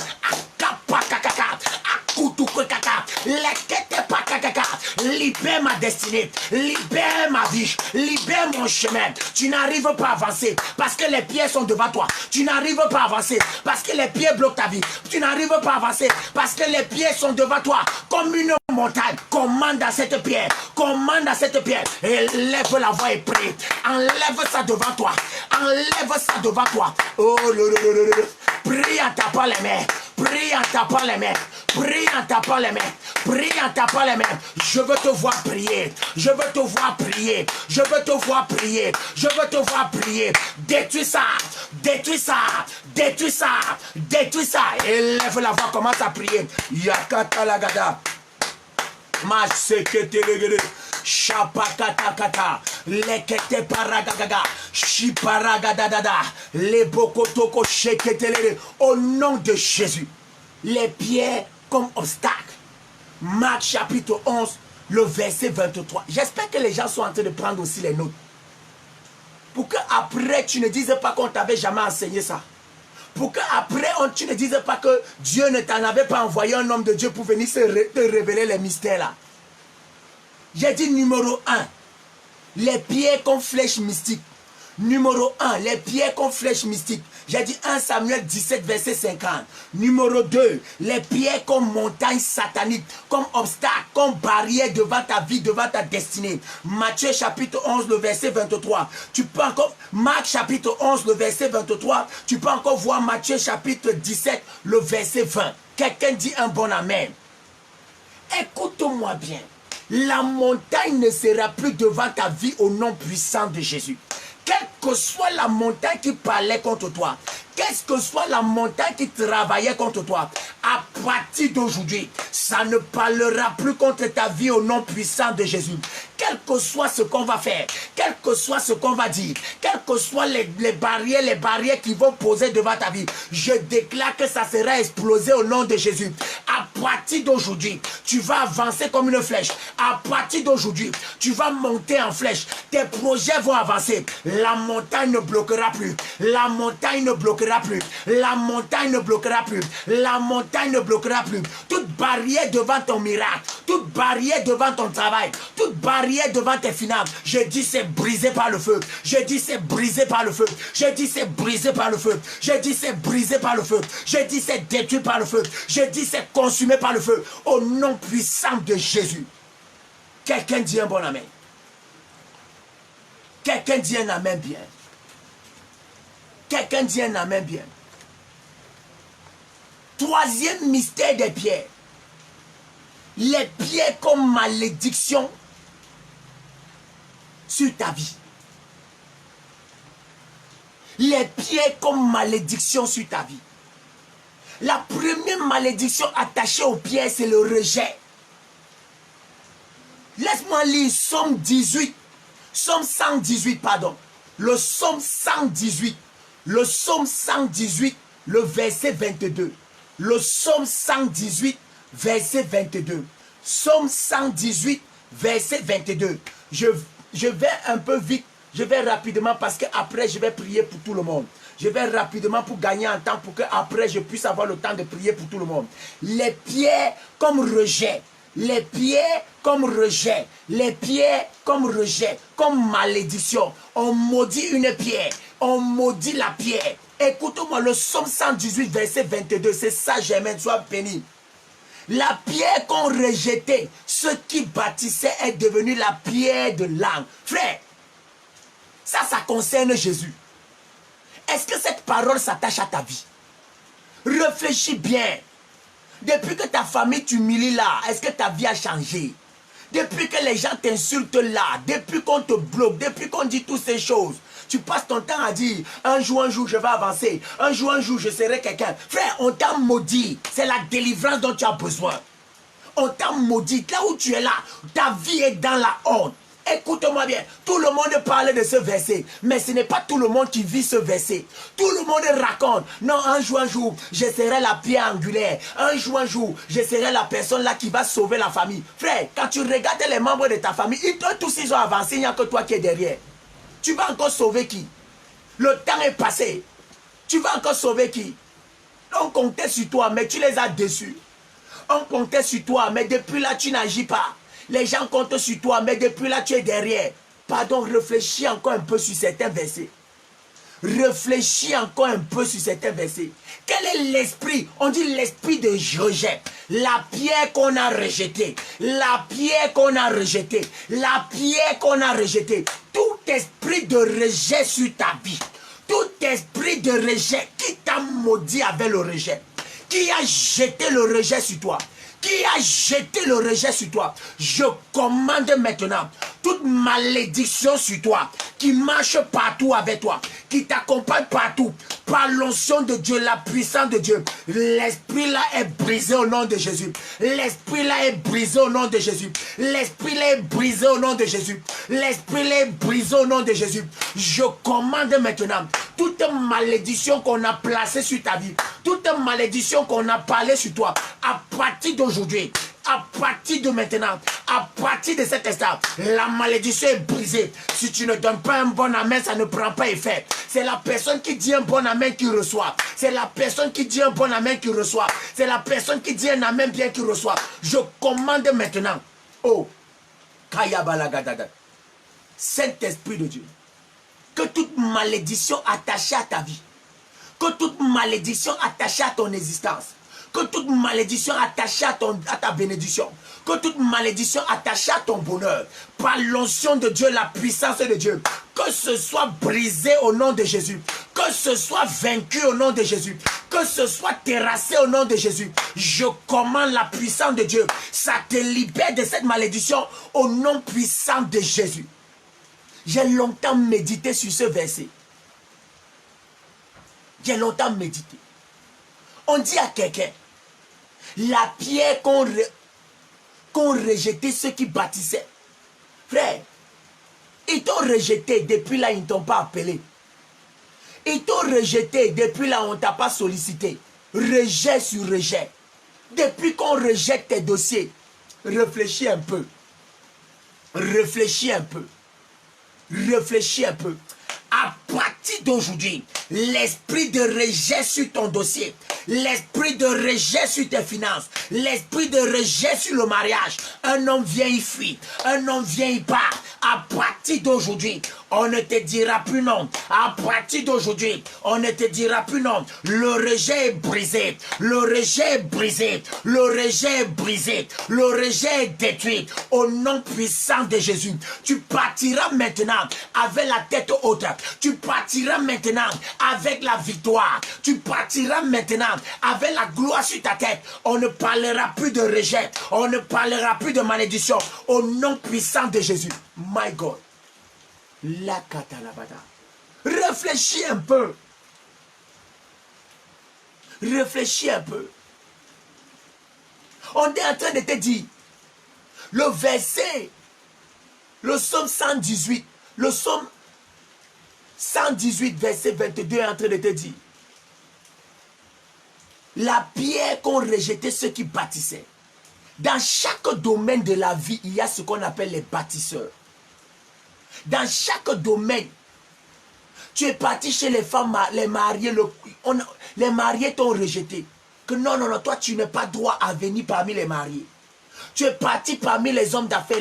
libère ma destinée, libère ma vie, libère mon chemin. Tu n'arrives pas à avancer parce que les pierres sont devant toi. Tu n'arrives pas à avancer parce que les pierres bloquent ta vie. Tu n'arrives pas à avancer parce que les pierres sont devant toi comme une montagne. Commande à cette pierre, commande à cette pierre. Élève la voix et prie. Enlève ça devant toi, enlève ça devant toi. Oh, prie en tapant les mains, prie en tapant les mains, prie en tapant les mains, prie en tapant les mains. Je veux te voir prier, je veux te voir prier, je veux te voir prier, je veux te voir prier. Détruis ça, détruis ça, détruis ça, détruis ça. Élève la voix, commence à prier. Yakata lagada. Masekete Chapakatakata, lekete paragagaga, chiparagadadada, les bokotoko sheketelele, au nom de Jésus. Les pierres comme obstacle. Marc chapitre 11, le verset 23. J'espère que les gens sont en train de prendre aussi les notes. Pour que après tu ne dises pas qu'on t'avait jamais enseigné ça. Pour qu'après, tu ne dises pas que Dieu ne t'en avait pas envoyé un homme de Dieu pour venir te révéler les mystères là. J'ai dit numéro 1, les pierres comme flèches mystiques. Numéro 1, les pierres comme flèches mystiques. J'ai dit 1 Samuel 17, verset 50. Numéro 2, les pierres comme montagnes sataniques, comme obstacles, comme barrières devant ta vie, devant ta destinée. Matthieu chapitre 11, le verset 23. Tu peux encore, Marc chapitre 11, le verset 23. Tu peux encore voir Matthieu chapitre 17, le verset 20. Quelqu'un dit un bon amen. Écoute-moi bien. La montagne ne sera plus devant ta vie au nom puissant de Jésus. Quelle que soit la montagne qui parlait contre toi, qu'est-ce que soit la montagne qui travaillait contre toi, à partir d'aujourd'hui, ça ne parlera plus contre ta vie au nom puissant de Jésus. Quel que soit ce qu'on va faire, quel que soit ce qu'on va dire, quelles que soient les barrières qui vont poser devant ta vie, je déclare que ça sera explosé au nom de Jésus. À partir d'aujourd'hui, tu vas avancer comme une flèche. À partir d'aujourd'hui, tu vas monter en flèche. Tes projets vont avancer. La montagne ne bloquera plus. La montagne ne bloquera plus. La montagne ne bloquera plus. La montagne ne bloquera plus. Toute barrière devant ton miracle, toute barrière devant ton travail, toute barrière devant tes finances, je dis c'est brisé par le feu. Je dis c'est brisé par le feu. Je dis c'est brisé par le feu. Je dis c'est brisé par le feu. Je dis c'est détruit par le feu. Je dis c'est consumé par le feu. Au nom puissant de Jésus. Quelqu'un dit un bon amen. Quelqu'un dit un amen bien. Quelqu'un dit un amen bien. Troisième mystère des pierres. Les pierres comme malédiction sur ta vie. Les pierres comme malédiction sur ta vie. La première malédiction attachée aux pierres, c'est le rejet. Laisse-moi lire Somme 18. Somme 118, pardon. Le Somme 118. Le Somme 118, le verset 22. Le Somme 118, verset 22. Somme 118, verset 22. Je vais un peu vite. Je vais rapidement parce qu'après, je vais prier pour tout le monde. Je vais rapidement pour gagner en temps pour qu'après, je puisse avoir le temps de prier pour tout le monde. Les pierres comme rejet. Les pierres comme rejet, les pierres comme rejet, comme malédiction. On maudit une pierre, on maudit la pierre. Écoute-moi, le Somme 118, verset 22, c'est ça, Germaine, sois béni. La pierre qu'on rejetait, ce qui bâtissait est devenu la pierre de l'âme. Frère, ça concerne Jésus. Est-ce que cette parole s'attache à ta vie? Réfléchis bien. Depuis que ta famille t'humilie là, est-ce que ta vie a changé? Depuis que les gens t'insultent là, depuis qu'on te bloque, depuis qu'on dit toutes ces choses, tu passes ton temps à dire, un jour, je vais avancer. Un jour, je serai quelqu'un. Frère, on t'a maudit. C'est la délivrance dont tu as besoin. On t'a maudit. Là où tu es là, ta vie est dans la honte. Écoute-moi bien, tout le monde parle de ce verset, mais ce n'est pas tout le monde qui vit ce verset. Tout le monde raconte, non, un jour, je serai la pierre angulaire. Un jour, je serai la personne là qui va sauver la famille. Frère, quand tu regardes les membres de ta famille, tous ils ont avancé, il n'y a que toi qui es derrière. Tu vas encore sauver qui? Le temps est passé. Tu vas encore sauver qui? On comptait sur toi, mais tu les as déçus. On comptait sur toi, mais depuis là, tu n'agis pas. Les gens comptent sur toi, mais depuis là, tu es derrière. Pardon, réfléchis encore un peu sur certains versets. Réfléchis encore un peu sur certains versets. Quel est l'esprit? On dit l'esprit de rejet. La pierre qu'on a rejetée. La pierre qu'on a rejetée. La pierre qu'on a rejetée. Tout esprit de rejet sur ta vie. Tout esprit de rejet qui t'a maudit avec le rejet. Qui a jeté le rejet sur toi. Qui a jeté le rejet sur toi. Je commande maintenant toute malédiction sur toi, qui marche partout avec toi, qui t'accompagne partout, par l'onction de Dieu, la puissance de Dieu. L'esprit là est brisé au nom de Jésus. L'esprit là est brisé au nom de Jésus. L'esprit là est brisé au nom de Jésus. L'esprit là est brisé au nom de Jésus. Je commande maintenant toute malédiction qu'on a placée sur ta vie, toute malédiction qu'on a parlé sur toi, à partir d'aujourd'hui, À partir de maintenant, à partir de cet instant, la malédiction est brisée. Si tu ne donnes pas un bon amen, ça ne prend pas effet. C'est la personne qui dit un bon amen qui reçoit. C'est la personne qui dit un bon amen qui reçoit. C'est la personne qui dit un amen bien qui reçoit. Je commande maintenant. Oh, Kayabalagadada. Saint-Esprit de Dieu, que toute malédiction attachée à ta vie, que toute malédiction attachée à ton existence, que toute malédiction attachée à ta bénédiction, que toute malédiction attachée à ton bonheur, par l'onction de Dieu, la puissance de Dieu, que ce soit brisé au nom de Jésus, que ce soit vaincu au nom de Jésus, que ce soit terrassé au nom de Jésus. Je commande la puissance de Dieu. Ça te libère de cette malédiction au nom puissant de Jésus. J'ai longtemps médité sur ce verset. J'ai longtemps médité. On dit à quelqu'un, la pierre qu'ont rejeté ceux qui bâtissaient. Frère, ils t'ont rejeté, depuis là ils ne t'ont pas appelé. Ils t'ont rejeté, depuis là on ne t'a pas sollicité. Rejet sur rejet. Depuis qu'on rejette tes dossiers, réfléchis un peu. Réfléchis un peu. Réfléchis un peu. À partir d'aujourd'hui, l'esprit de rejet sur ton dossier, l'esprit de rejet sur tes finances, l'esprit de rejet sur le mariage, un homme vient y fuir, un homme vient y part. À partir d'aujourd'hui, on ne te dira plus non. À partir d'aujourd'hui, on ne te dira plus non. Le rejet est brisé. Le rejet est brisé. Le rejet est brisé. Le rejet est détruit. Au nom puissant de Jésus, tu partiras maintenant avec la tête haute. Tu partiras maintenant avec la victoire. Tu partiras maintenant avec la gloire sur ta tête. On ne parlera plus de rejet. On ne parlera plus de malédiction. Au nom puissant de Jésus. My God. La katalabada. Réfléchis un peu. Réfléchis un peu. On est en train de te dire, le verset, le psaume 118, le psaume 118, verset 22 est en train de te dire, la pierre qu'ont rejeté ceux qui bâtissaient. Dans chaque domaine de la vie, il y a ce qu'on appelle les bâtisseurs. Dans chaque domaine, tu es parti chez les femmes, les mariés, les mariés t'ont rejeté. Que non, non, non, toi tu n'as pas droit à venir parmi les mariés. Tu es parti parmi les hommes d'affaires.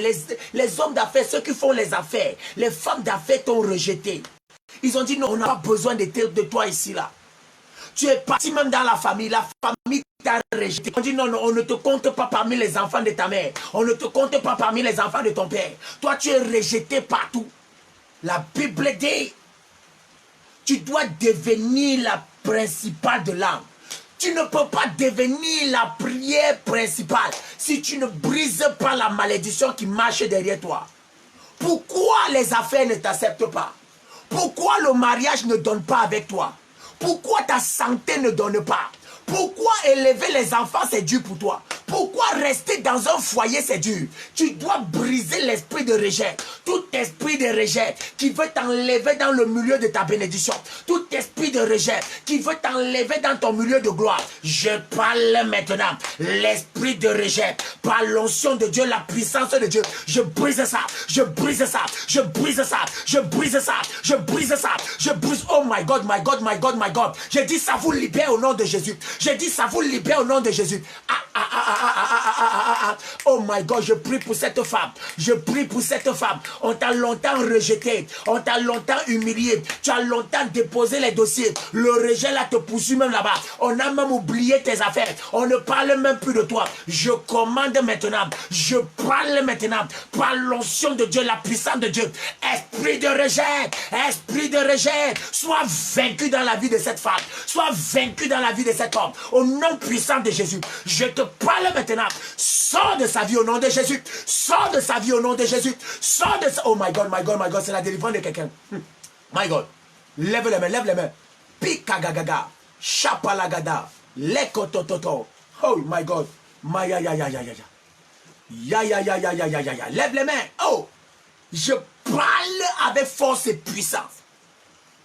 Les hommes d'affaires, ceux qui font les affaires, les femmes d'affaires t'ont rejeté. Ils ont dit non, on n'a pas besoin de toi ici, là. Tu es parti même dans la famille t'a rejeté. On dit non, non, on ne te compte pas parmi les enfants de ta mère. On ne te compte pas parmi les enfants de ton père. Toi, tu es rejeté partout. La Bible dit, tu dois devenir la principale de l'âme. Tu ne peux pas devenir la prière principale si tu ne brises pas la malédiction qui marche derrière toi. Pourquoi les affaires ne t'acceptent pas? Pourquoi le mariage ne donne pas avec toi? Pourquoi ta santé ne donne pas? Pourquoi élever les enfants c'est dur pour toi? Pourquoi rester dans un foyer c'est dur? Tu dois briser l'esprit de rejet. Tout esprit de rejet qui veut t'enlever dans le milieu de ta bénédiction. Tout esprit de rejet qui veut t'enlever dans ton milieu de gloire. Je parle maintenant. L'esprit de rejet. Par l'onction de Dieu, la puissance de Dieu. Je brise ça. Je brise ça. Je brise ça. Je brise ça. Je brise ça. Je brise. Oh my God, my God, my God, my God. Je dis ça vous libère au nom de Jésus. Je dis ça vous libère au nom de Jésus. Oh my God, je prie pour cette femme. Je prie pour cette femme. On t'a longtemps rejeté. On t'a longtemps humilié. Tu as longtemps déposé les dossiers. Le rejet là te poursuit même là-bas. On a même oublié tes affaires. On ne parle même plus de toi. Je commande maintenant. Je parle maintenant. Par l'onction de Dieu, la puissance de Dieu. Esprit de rejet. Esprit de rejet. Sois vaincu dans la vie de cette femme. Sois vaincu dans la vie de cet homme. Au nom puissant de Jésus. Je te parle maintenant. Sors de sa vie au nom de Jésus. Sors de sa vie au nom de Jésus. Sors de sa... Oh my God, my God, my God. C'est la délivrance de quelqu'un. My God. Lève les mains, lève les mains. Pikagagaga. Chapalagada. Lekotototo. Oh my God. Ya ya ya ya ya ya. Ya ya ya ya ya ya ya ya. Lève les mains. Oh. Je parle avec force et puissance.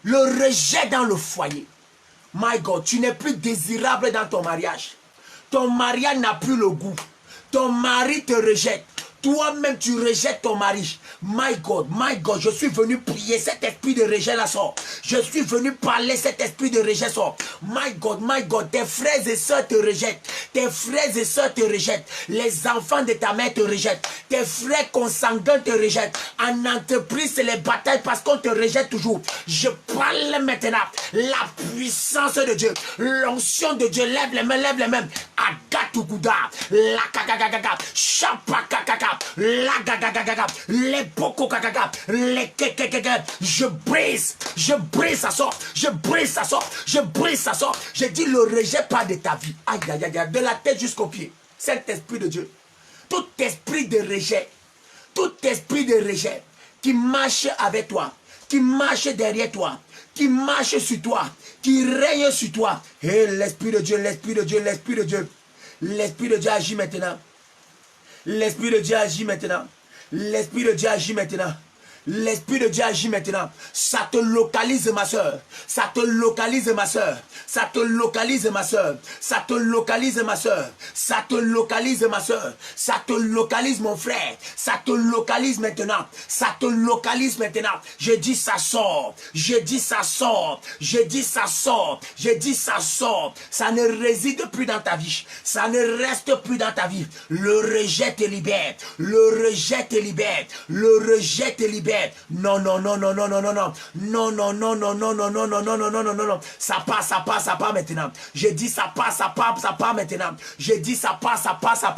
Le rejet dans le foyer. My God, tu n'es plus désirable dans ton mariage. Ton mariage n'a plus le goût. Ton mari te rejette. Toi-même, tu rejettes ton mari. My God, je suis venu prier. Cet esprit de rejet là sort. Je suis venu parler. Cet esprit de rejet sort. My God, tes frères et sœurs te rejettent. Tes frères et sœurs te rejettent. Les enfants de ta mère te rejettent. Tes frères consanguins te rejettent. En entreprise, c'est les batailles parce qu'on te rejette toujours. Je parle maintenant. La puissance de Dieu. L'onction de Dieu. Lève les mains, Agatukuda. La kagagaga. Chapakakaka. La gagagaga, les boko gagaga, les kekekeke, je brise ça sort, je brise ça sort, je brise ça sort. Je dis le rejet pas de ta vie, aïe aïe aïe, de la tête jusqu'au pied. Saint-Esprit de Dieu, tout esprit de rejet qui marche avec toi, qui marche derrière toi, qui marche sur toi, qui règne sur toi. Et l'Esprit de Dieu, l'Esprit de Dieu, l'Esprit de Dieu, l'Esprit de Dieu agit maintenant. L'Esprit de Dieu agit maintenant. L'Esprit de Dieu agit maintenant. L'Esprit de Dieu agit maintenant. Ça te localise ma soeur. Ça te localise ma soeur. Ça te localise ma soeur. Ça te localise ma soeur. Ça te localise ma soeur. Ça te localise mon frère. Ça te localise maintenant. Ça te localise maintenant. Je dis ça sort. Je dis ça sort. Je dis ça sort. Je dis ça sort. Ça ne réside plus dans ta vie. Ça ne reste plus dans ta vie. Le rejet te libère. Le rejet te libère. Le rejet te libère. Non. Ça passe maintenant. Je dis ça passe maintenant. Je dis ça passe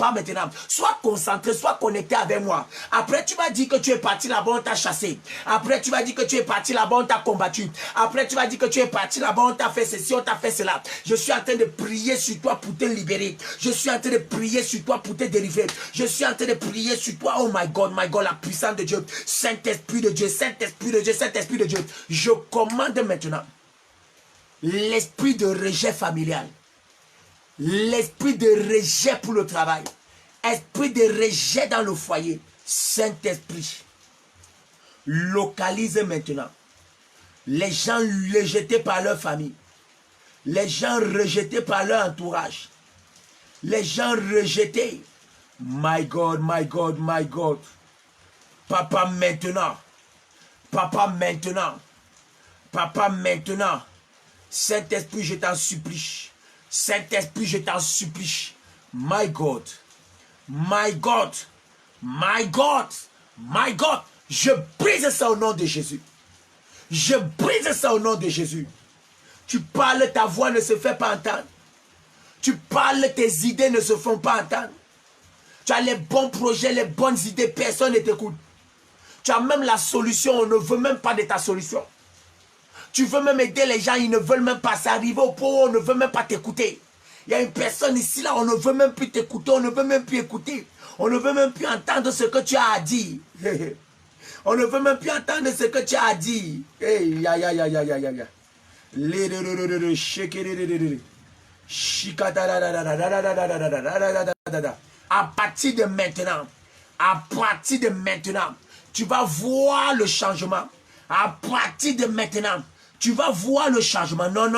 maintenant. Sois concentré, sois connecté avec moi. Après, tu vas dire que tu es parti là-bas, on t'a chassé. Après, tu vas dire que tu es parti là-bas, on t'a combattu. Après, tu vas dire que tu es parti là-bas, on t'a fait ceci, on t'a fait cela. Je suis en train de prier sur toi pour te libérer. Je suis en train de prier sur toi pour te délivrer. Je suis en train de prier sur toi. Oh my God, la puissance de Dieu. Saint-Esprit de Dieu, Saint-Esprit de Dieu, Saint-Esprit de Dieu. Je commande maintenant l'esprit de rejet familial, l'esprit de rejet pour le travail, esprit de rejet dans le foyer. Saint-Esprit, localise maintenant les gens rejetés par leur famille, les gens rejetés par leur entourage, les gens rejetés. My God. Papa maintenant, Saint-Esprit, je t'en supplie. Saint-Esprit, je t'en supplie. My God. Je brise ça au nom de Jésus. Je brise ça au nom de Jésus. Tu parles, ta voix ne se fait pas entendre. Tu parles, tes idées ne se font pas entendre. Tu as les bons projets, les bonnes idées, personne ne t'écoute. Tu as même la solution, on ne veut même pas de ta solution. Tu veux même aider les gens, ils ne veulent même pas. C'est arrivé au point où on ne veut même pas t'écouter. Il y a une personne ici, là, on ne veut même plus t'écouter, on ne veut même plus écouter. On ne veut même plus entendre ce que tu as à dire. On ne veut même plus entendre ce que tu as à dire. À partir de maintenant, tu vas voir le changement. À partir de maintenant, tu vas voir le changement. Non,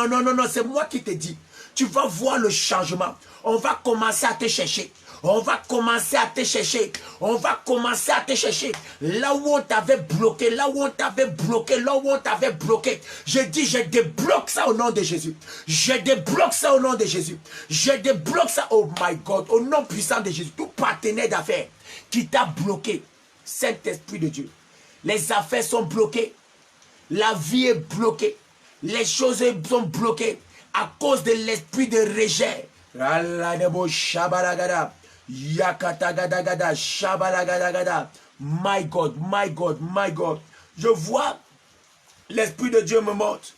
c'est moi qui te dis. Tu vas voir le changement. On va commencer à te chercher. On va commencer à te chercher. On va commencer à te chercher. Là où on t'avait bloqué, là où on t'avait bloqué, là où on t'avait bloqué. Je dis, je débloque ça au nom de Jésus. Je débloque ça au nom de Jésus. Je débloque ça, oh my God, au nom puissant de Jésus. Tout partenaire d'affaires qui t'a bloqué, Saint-Esprit de Dieu. Les affaires sont bloquées. La vie est bloquée. Les choses sont bloquées à cause de l'esprit de rejet. My God. Je vois l'esprit de Dieu me montre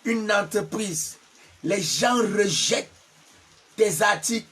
une entreprise. Les gens rejettent tes articles.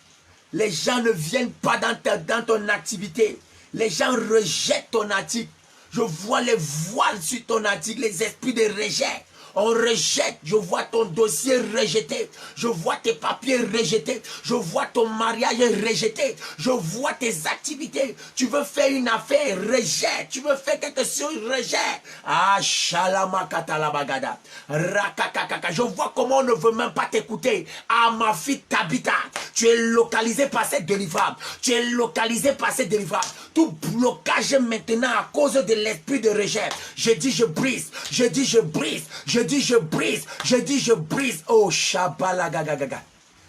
Les gens ne viennent pas dans ton activité. Les gens rejettent ton article. Je vois les voiles sur ton article, les esprits de rejet. On rejette. Je vois ton dossier rejeté. Je vois tes papiers rejetés. Je vois ton mariage rejeté. Je vois tes activités. Tu veux faire une affaire, rejette. Tu veux faire quelque chose, rejette. Ah, shalama katalabagada. Rakakakaka. Je vois comment on ne veut même pas t'écouter. Ah, ma fille Tabitha, tu es localisé par cette délivrance. Tu es localisé par cette délivrance. Tout blocage maintenant à cause de l'esprit de rejet. Je dis je brise. Je dis je brise. Je dis je brise. Je dis je brise. Oh, shabalagagaga.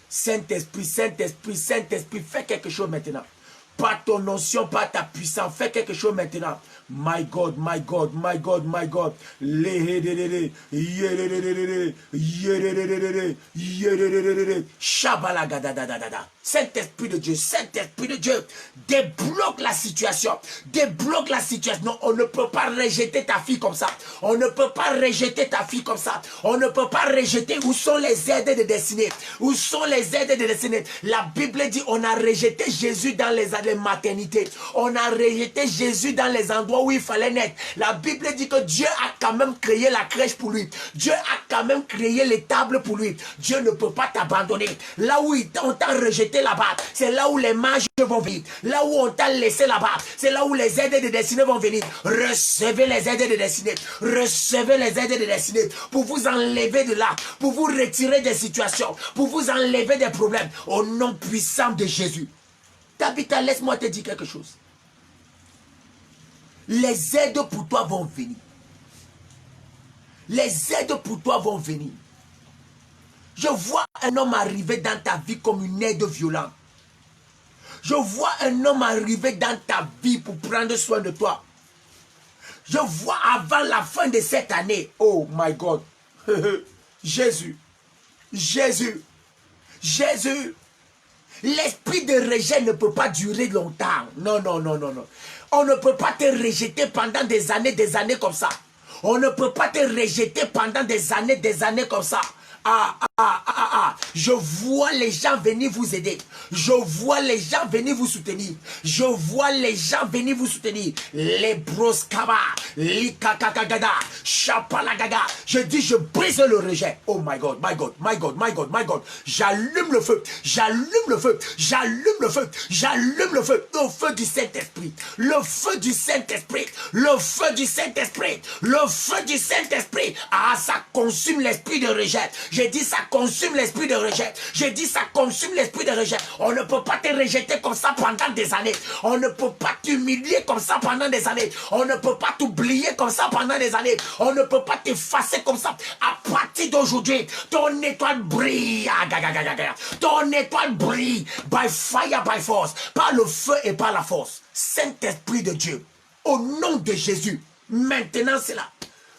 Saint-Esprit, Saint-Esprit, Saint-Esprit, fais quelque chose maintenant. Pas ton notion, pas ta puissance. Fais quelque chose maintenant. My God, my God, my God, my God. Saint-Esprit de Dieu, Saint-Esprit de Dieu, débloque la situation. Débloque la situation. Non, on ne peut pas rejeter ta fille comme ça. On ne peut pas rejeter ta fille comme ça. On ne peut pas rejeter. Où sont les aides de destinée? Où sont les aides de destinée? La Bible dit on a rejeté Jésus dans les maternités. On a rejeté Jésus dans les endroits où il fallait naître. La Bible dit que Dieu a quand même créé la crèche pour lui. Dieu a quand même créé les tables pour lui. Dieu ne peut pas t'abandonner. Là où on t'a rejeté là-bas, c'est là où les mages vont venir. Là où on t'a laissé là-bas, c'est là où les aides de destinée vont venir. Recevez les aides de destinée. Recevez les aides de destinée pour vous enlever de là, pour vous retirer des situations, pour vous enlever des problèmes. Au nom puissant de Jésus. Tabitha, laisse-moi te dire quelque chose. Les aides pour toi vont venir. Les aides pour toi vont venir. Je vois un homme arriver dans ta vie comme une aide violente. Je vois un homme arriver dans ta vie pour prendre soin de toi. Je vois avant la fin de cette année. Oh my God. Jésus. Jésus. Jésus. L'esprit de rejet ne peut pas durer longtemps. Non, non, non, non, non. On ne peut pas te rejeter pendant des années comme ça. On ne peut pas te rejeter pendant des années comme ça. Je vois les gens venir vous aider. Je vois les gens venir vous soutenir. Je vois les gens venir vous soutenir. Les broskaba, les kakakagada, chapalagaga. Je dis, je brise le rejet. Oh my God, my God, my God, my God, my God. J'allume le feu. J'allume le feu. J'allume le feu. J'allume le feu. Le feu du Saint-Esprit. Le feu du Saint-Esprit. Le feu du Saint-Esprit. Le feu du Saint-Esprit. Ah, ça consume l'esprit de rejet. J'ai dit ça consume l'esprit de rejet. J'ai dit ça consume l'esprit de rejet. On ne peut pas te rejeter comme ça pendant des années. On ne peut pas t'humilier comme ça pendant des années. On ne peut pas t'oublier comme ça pendant des années. On ne peut pas t'effacer comme ça. À partir d'aujourd'hui, ton étoile brille. Ton étoile brille. By fire, by force. Par le feu et par la force. Saint-Esprit de Dieu. Au nom de Jésus. Maintenant c'est là.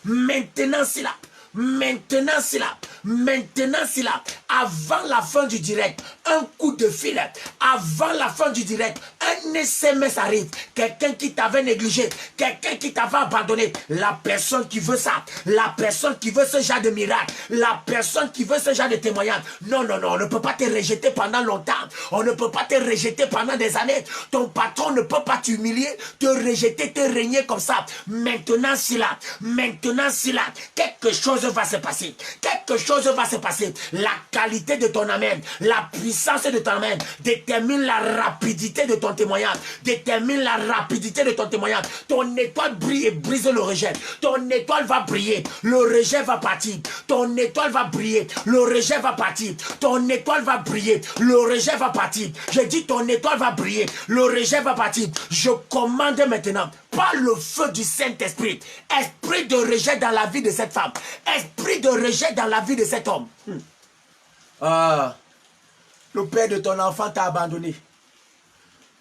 Maintenant c'est là. Maintenant c'est là. Maintenant c'est là. Avant la fin du direct, un coup de fil. Avant la fin du direct, un SMS arrive. Quelqu'un qui t'avait négligé, quelqu'un qui t'avait abandonné. La personne qui veut ça, la personne qui veut ce genre de miracle, la personne qui veut ce genre de témoignage. Non, non, non, on ne peut pas te rejeter pendant longtemps. On ne peut pas te rejeter pendant des années. Ton patron ne peut pas t'humilier, te rejeter, te régner comme ça. Maintenant c'est là. Maintenant c'est là. Quelque chose va se passer. Quelque chose va se passer. La qualité de ton amen, la puissance de ton amen détermine la rapidité de ton témoignage. Détermine la rapidité de ton témoignage. Ton étoile brille et brise le rejet. Ton étoile va briller. Le rejet va partir. Ton étoile va briller. Le rejet va partir. Ton étoile va briller. Le rejet va partir. Je dis ton étoile va briller. Le rejet va partir. Je commande maintenant par le feu du Saint-Esprit. Esprit de rejet dans la vie de cette femme. Esprit de rejet dans la vie de cet homme. Le père de ton enfant t'a abandonné.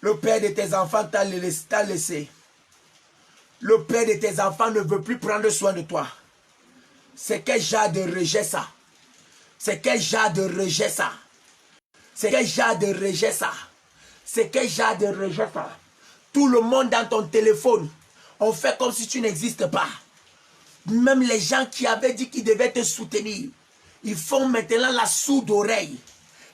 Le père de tes enfants t'a laissé. Le père de tes enfants ne veut plus prendre soin de toi. C'est quel genre de rejet ça? C'est quel genre de rejet ça? C'est quel genre de rejet ça? C'est quel genre de rejet ça? Tout le monde dans ton téléphone, on fait comme si tu n'existes pas. Même les gens qui avaient dit qu'ils devaient te soutenir, ils font maintenant la sourde oreille.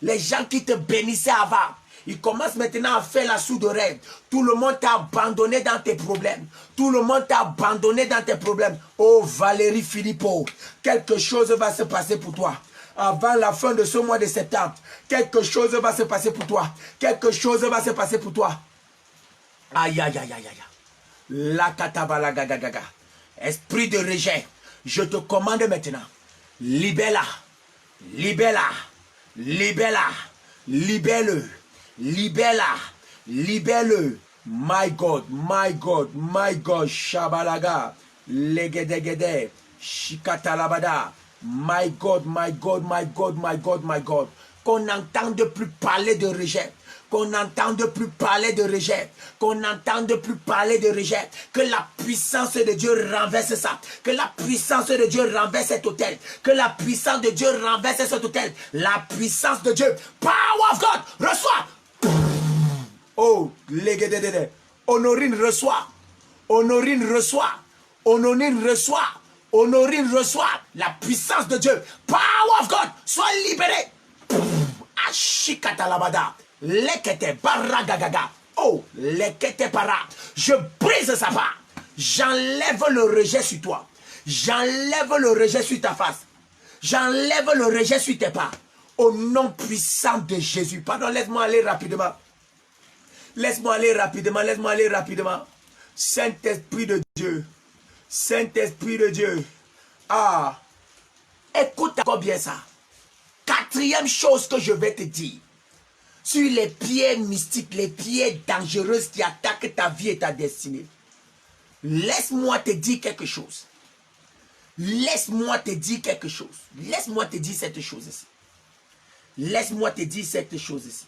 Les gens qui te bénissaient avant, Il commence maintenant à faire la sourde oreille. Tout le monde t'a abandonné dans tes problèmes. Tout le monde t'a abandonné dans tes problèmes. Oh Valérie Philippot, quelque chose va se passer pour toi. Avant la fin de ce mois de septembre, quelque chose va se passer pour toi. Quelque chose va se passer pour toi. Aïe, aïe, aïe, aïe, aïe. La katabala gaga gaga. Esprit de rejet, je te commande maintenant. Libère-la. Libère-la. Libère-la. Libère-le. Libère-la. Libère-le. My God, my God, my God. Shabalaga. Legedegede. Shikatalabada. My God, my God, my God, my God, my God. Qu'on n'entende plus parler de rejet. Qu'on n'entende plus parler de rejet. Qu'on n'entende plus parler de rejet. Que la puissance de Dieu renverse ça. Que la puissance de Dieu renverse cet hôtel. Que la puissance de Dieu renverse cet hôtel. La puissance de Dieu. Power of God. Reçois. Oh, legedede. Honorine reçoit. Honorine reçoit. Honorine reçoit. Honorine reçoit la puissance de Dieu. Power of God. Sois libéré. Ashikatalabada. Lekete baragagaga. Oh, lekete para. Je brise sa part. J'enlève le rejet sur toi. J'enlève le rejet sur ta face. J'enlève le rejet sur tes pas. Au nom puissant de Jésus. Pardon, laisse-moi aller rapidement. Laisse-moi aller rapidement. Laisse-moi aller rapidement. Saint-Esprit de Dieu. Saint-Esprit de Dieu. Ah. Écoute encore bien ça. Quatrième chose que je vais te dire. Sur les pieds mystiques, les pieds dangereux qui attaquent ta vie et ta destinée. Laisse-moi te dire quelque chose. Laisse-moi te dire quelque chose. Laisse-moi te dire cette chose ici. Laisse-moi te dire cette chose ici.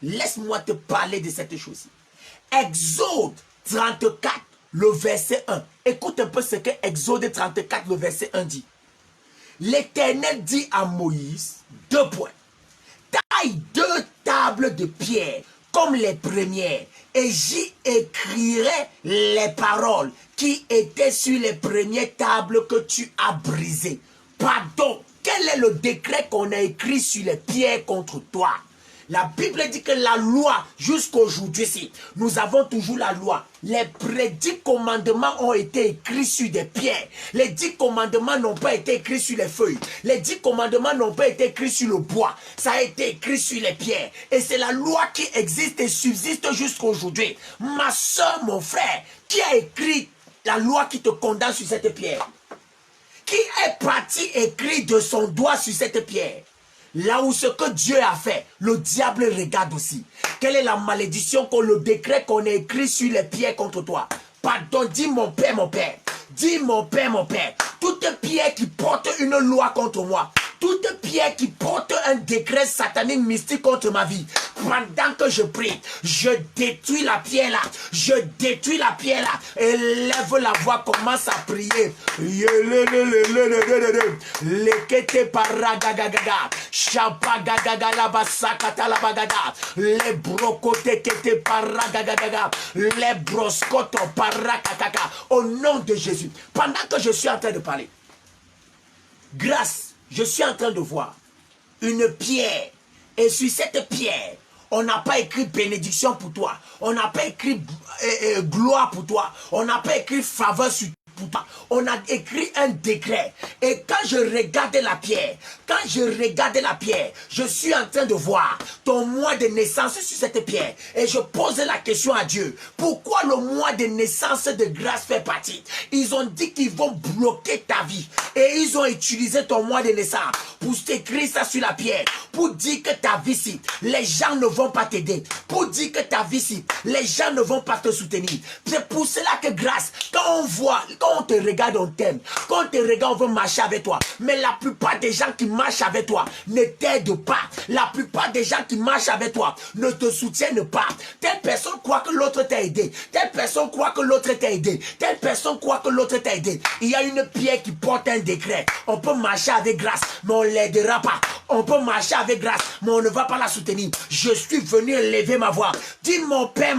Laisse-moi te parler de cette chose-ci. Exode 34, le verset 1. Écoute un peu ce que Exode 34, le verset 1 dit. L'Éternel dit à Moïse, 2 points. Taille 2 tables de pierre comme les premières et j'y écrirai les paroles qui étaient sur les premières tables que tu as brisées. Pardon, quel est le décret qu'on a écrit sur les pierres contre toi? La Bible dit que la loi, jusqu'aujourd'hui, nous avons toujours la loi. Les prédits commandements ont été écrits sur des pierres. Les 10 commandements n'ont pas été écrits sur les feuilles. Les 10 commandements n'ont pas été écrits sur le bois. Ça a été écrit sur les pierres. Et c'est la loi qui existe et subsiste jusqu'aujourd'hui. Ma soeur, mon frère, qui a écrit la loi qui te condamne sur cette pierre? Qui est parti écrit de son doigt sur cette pierre? Là où ce que Dieu a fait, le diable regarde aussi. Quelle est la malédiction, le décret qu'on a écrit sur les pierres contre toi? Pardon, dis mon père, mon père. Dis mon père, mon père. Toute pierre qui porte une loi contre moi. Toute pierre qui porte un décret satanique mystique contre ma vie. Pendant que je prie, je détruis la pierre là. Je détruis la pierre là. Élève la voix, commence à prier. Lekete paragagaga. Chapagagaga la basakata la bagada. Les brocote kete paragagaga. Les broscoto parakataka. Au nom de Jésus. Pendant que je suis en train de parler. Grâce. Je suis en train de voir une pierre. Et sur cette pierre, on n'a pas écrit bénédiction pour toi. On n'a pas écrit gloire pour toi. On n'a pas écrit faveur sur toi. On a écrit un décret. Et quand je regardais la pierre, je suis en train de voir ton mois de naissance sur cette pierre. Et je pose la question à Dieu. Pourquoi le mois de naissance de grâce fait partie? Ils ont dit qu'ils vont bloquer ta vie. Et ils ont utilisé ton mois de naissance pour t'écrire ça sur la pierre. Pour dire que ta vie ci, les gens ne vont pas t'aider. Pour dire que ta vie ci, les gens ne vont pas te soutenir. C'est pour cela que grâce, quand on te regarde, on t'aime. Quand on te regarde, on veut marcher avec toi. Mais la plupart des gens qui marchent avec toi ne t'aident pas. La plupart des gens qui marchent avec toi ne te soutiennent pas. Telle personne croit que l'autre t'a aidé. Telle personne croit que l'autre t'a aidé. Telle personne croit que l'autre t'a aidé. Il y a une pierre qui porte un décret. On peut marcher avec grâce, mais on ne l'aidera pas. On peut marcher avec grâce, mais on ne va pas la soutenir. Je suis venu élever ma voix. Dis mon Père,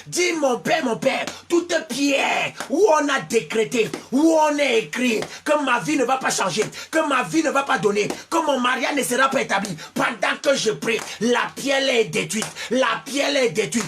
dis mon Père, toute pierre où on a décrété, où on a écrit que ma vie ne va pas changer, que ma vie ne va pas donner, que mon mariage ne sera pas établi. Pendant que je prie, la pierre est détruite. La pierre est détruite.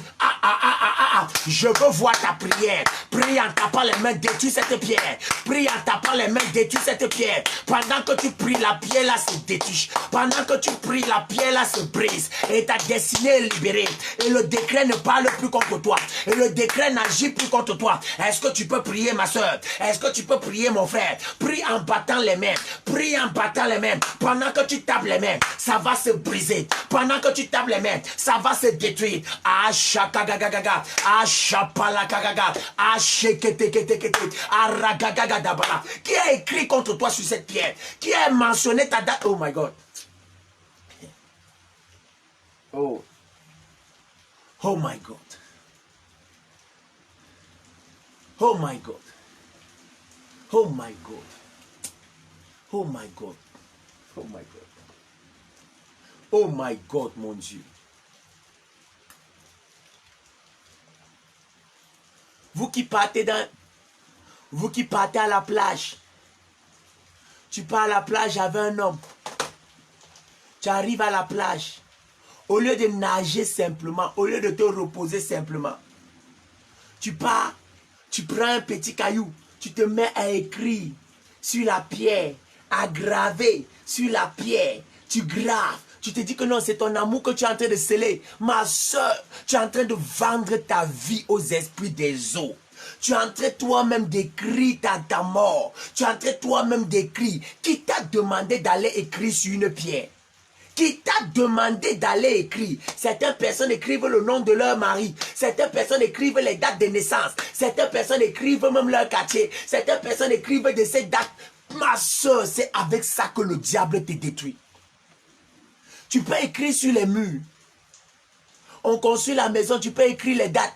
Je veux voir ta prière. Prie en tapant les mains, détruis cette pierre. Prie en tapant les mains, détruis cette pierre. Pendant que tu pries, la pierre là se détruit. Pendant que tu pries, la pierre là se brise. Et ta destinée est libérée. Et le décret ne parle plus contre toi. Et le décret n'agit plus contre toi. Est-ce que tu peux prier, ma soeur? Est-ce que tu peux prier, mon frère? Prie en battant les mains. Prie en battant les mains. Pendant que tu tapes les mains, ça va se briser. Pendant que tu tapes les mains, ça va se détruire. Ashakagagaga. Ashapalakagaga. Asheketekete. Aragagagadabala. Qui a écrit contre toi sur cette pierre? Qui a mentionné ta date? Oh my God. Oh. Oh my God. Oh my God. Oh my God. Oh my God. Oh my God. Oh my God, mon Dieu. Vous qui partez à la plage. Tu pars à la plage avec un homme. Tu arrives à la plage. Au lieu de nager simplement, au lieu de te reposer simplement, tu pars, tu prends un petit caillou, tu te mets à écrire sur la pierre, à graver sur la pierre, tu graves. Tu te dis que non, c'est ton amour que tu es en train de sceller. Ma soeur, tu es en train de vendre ta vie aux esprits des eaux. Tu es en train toi-même d'écrire ta mort. Tu es en train toi-même d'écrire. Qui t'a demandé d'aller écrire sur une pierre? Qui t'a demandé d'aller écrire? Certaines personnes écrivent le nom de leur mari. Certaines personnes écrivent les dates de naissance. Certaines personnes écrivent même leur quartier. Certaines personnes écrivent de ces dates. Ma soeur, c'est avec ça que le diable te détruit. Tu peux écrire sur les murs. On construit la maison, tu peux écrire les dates.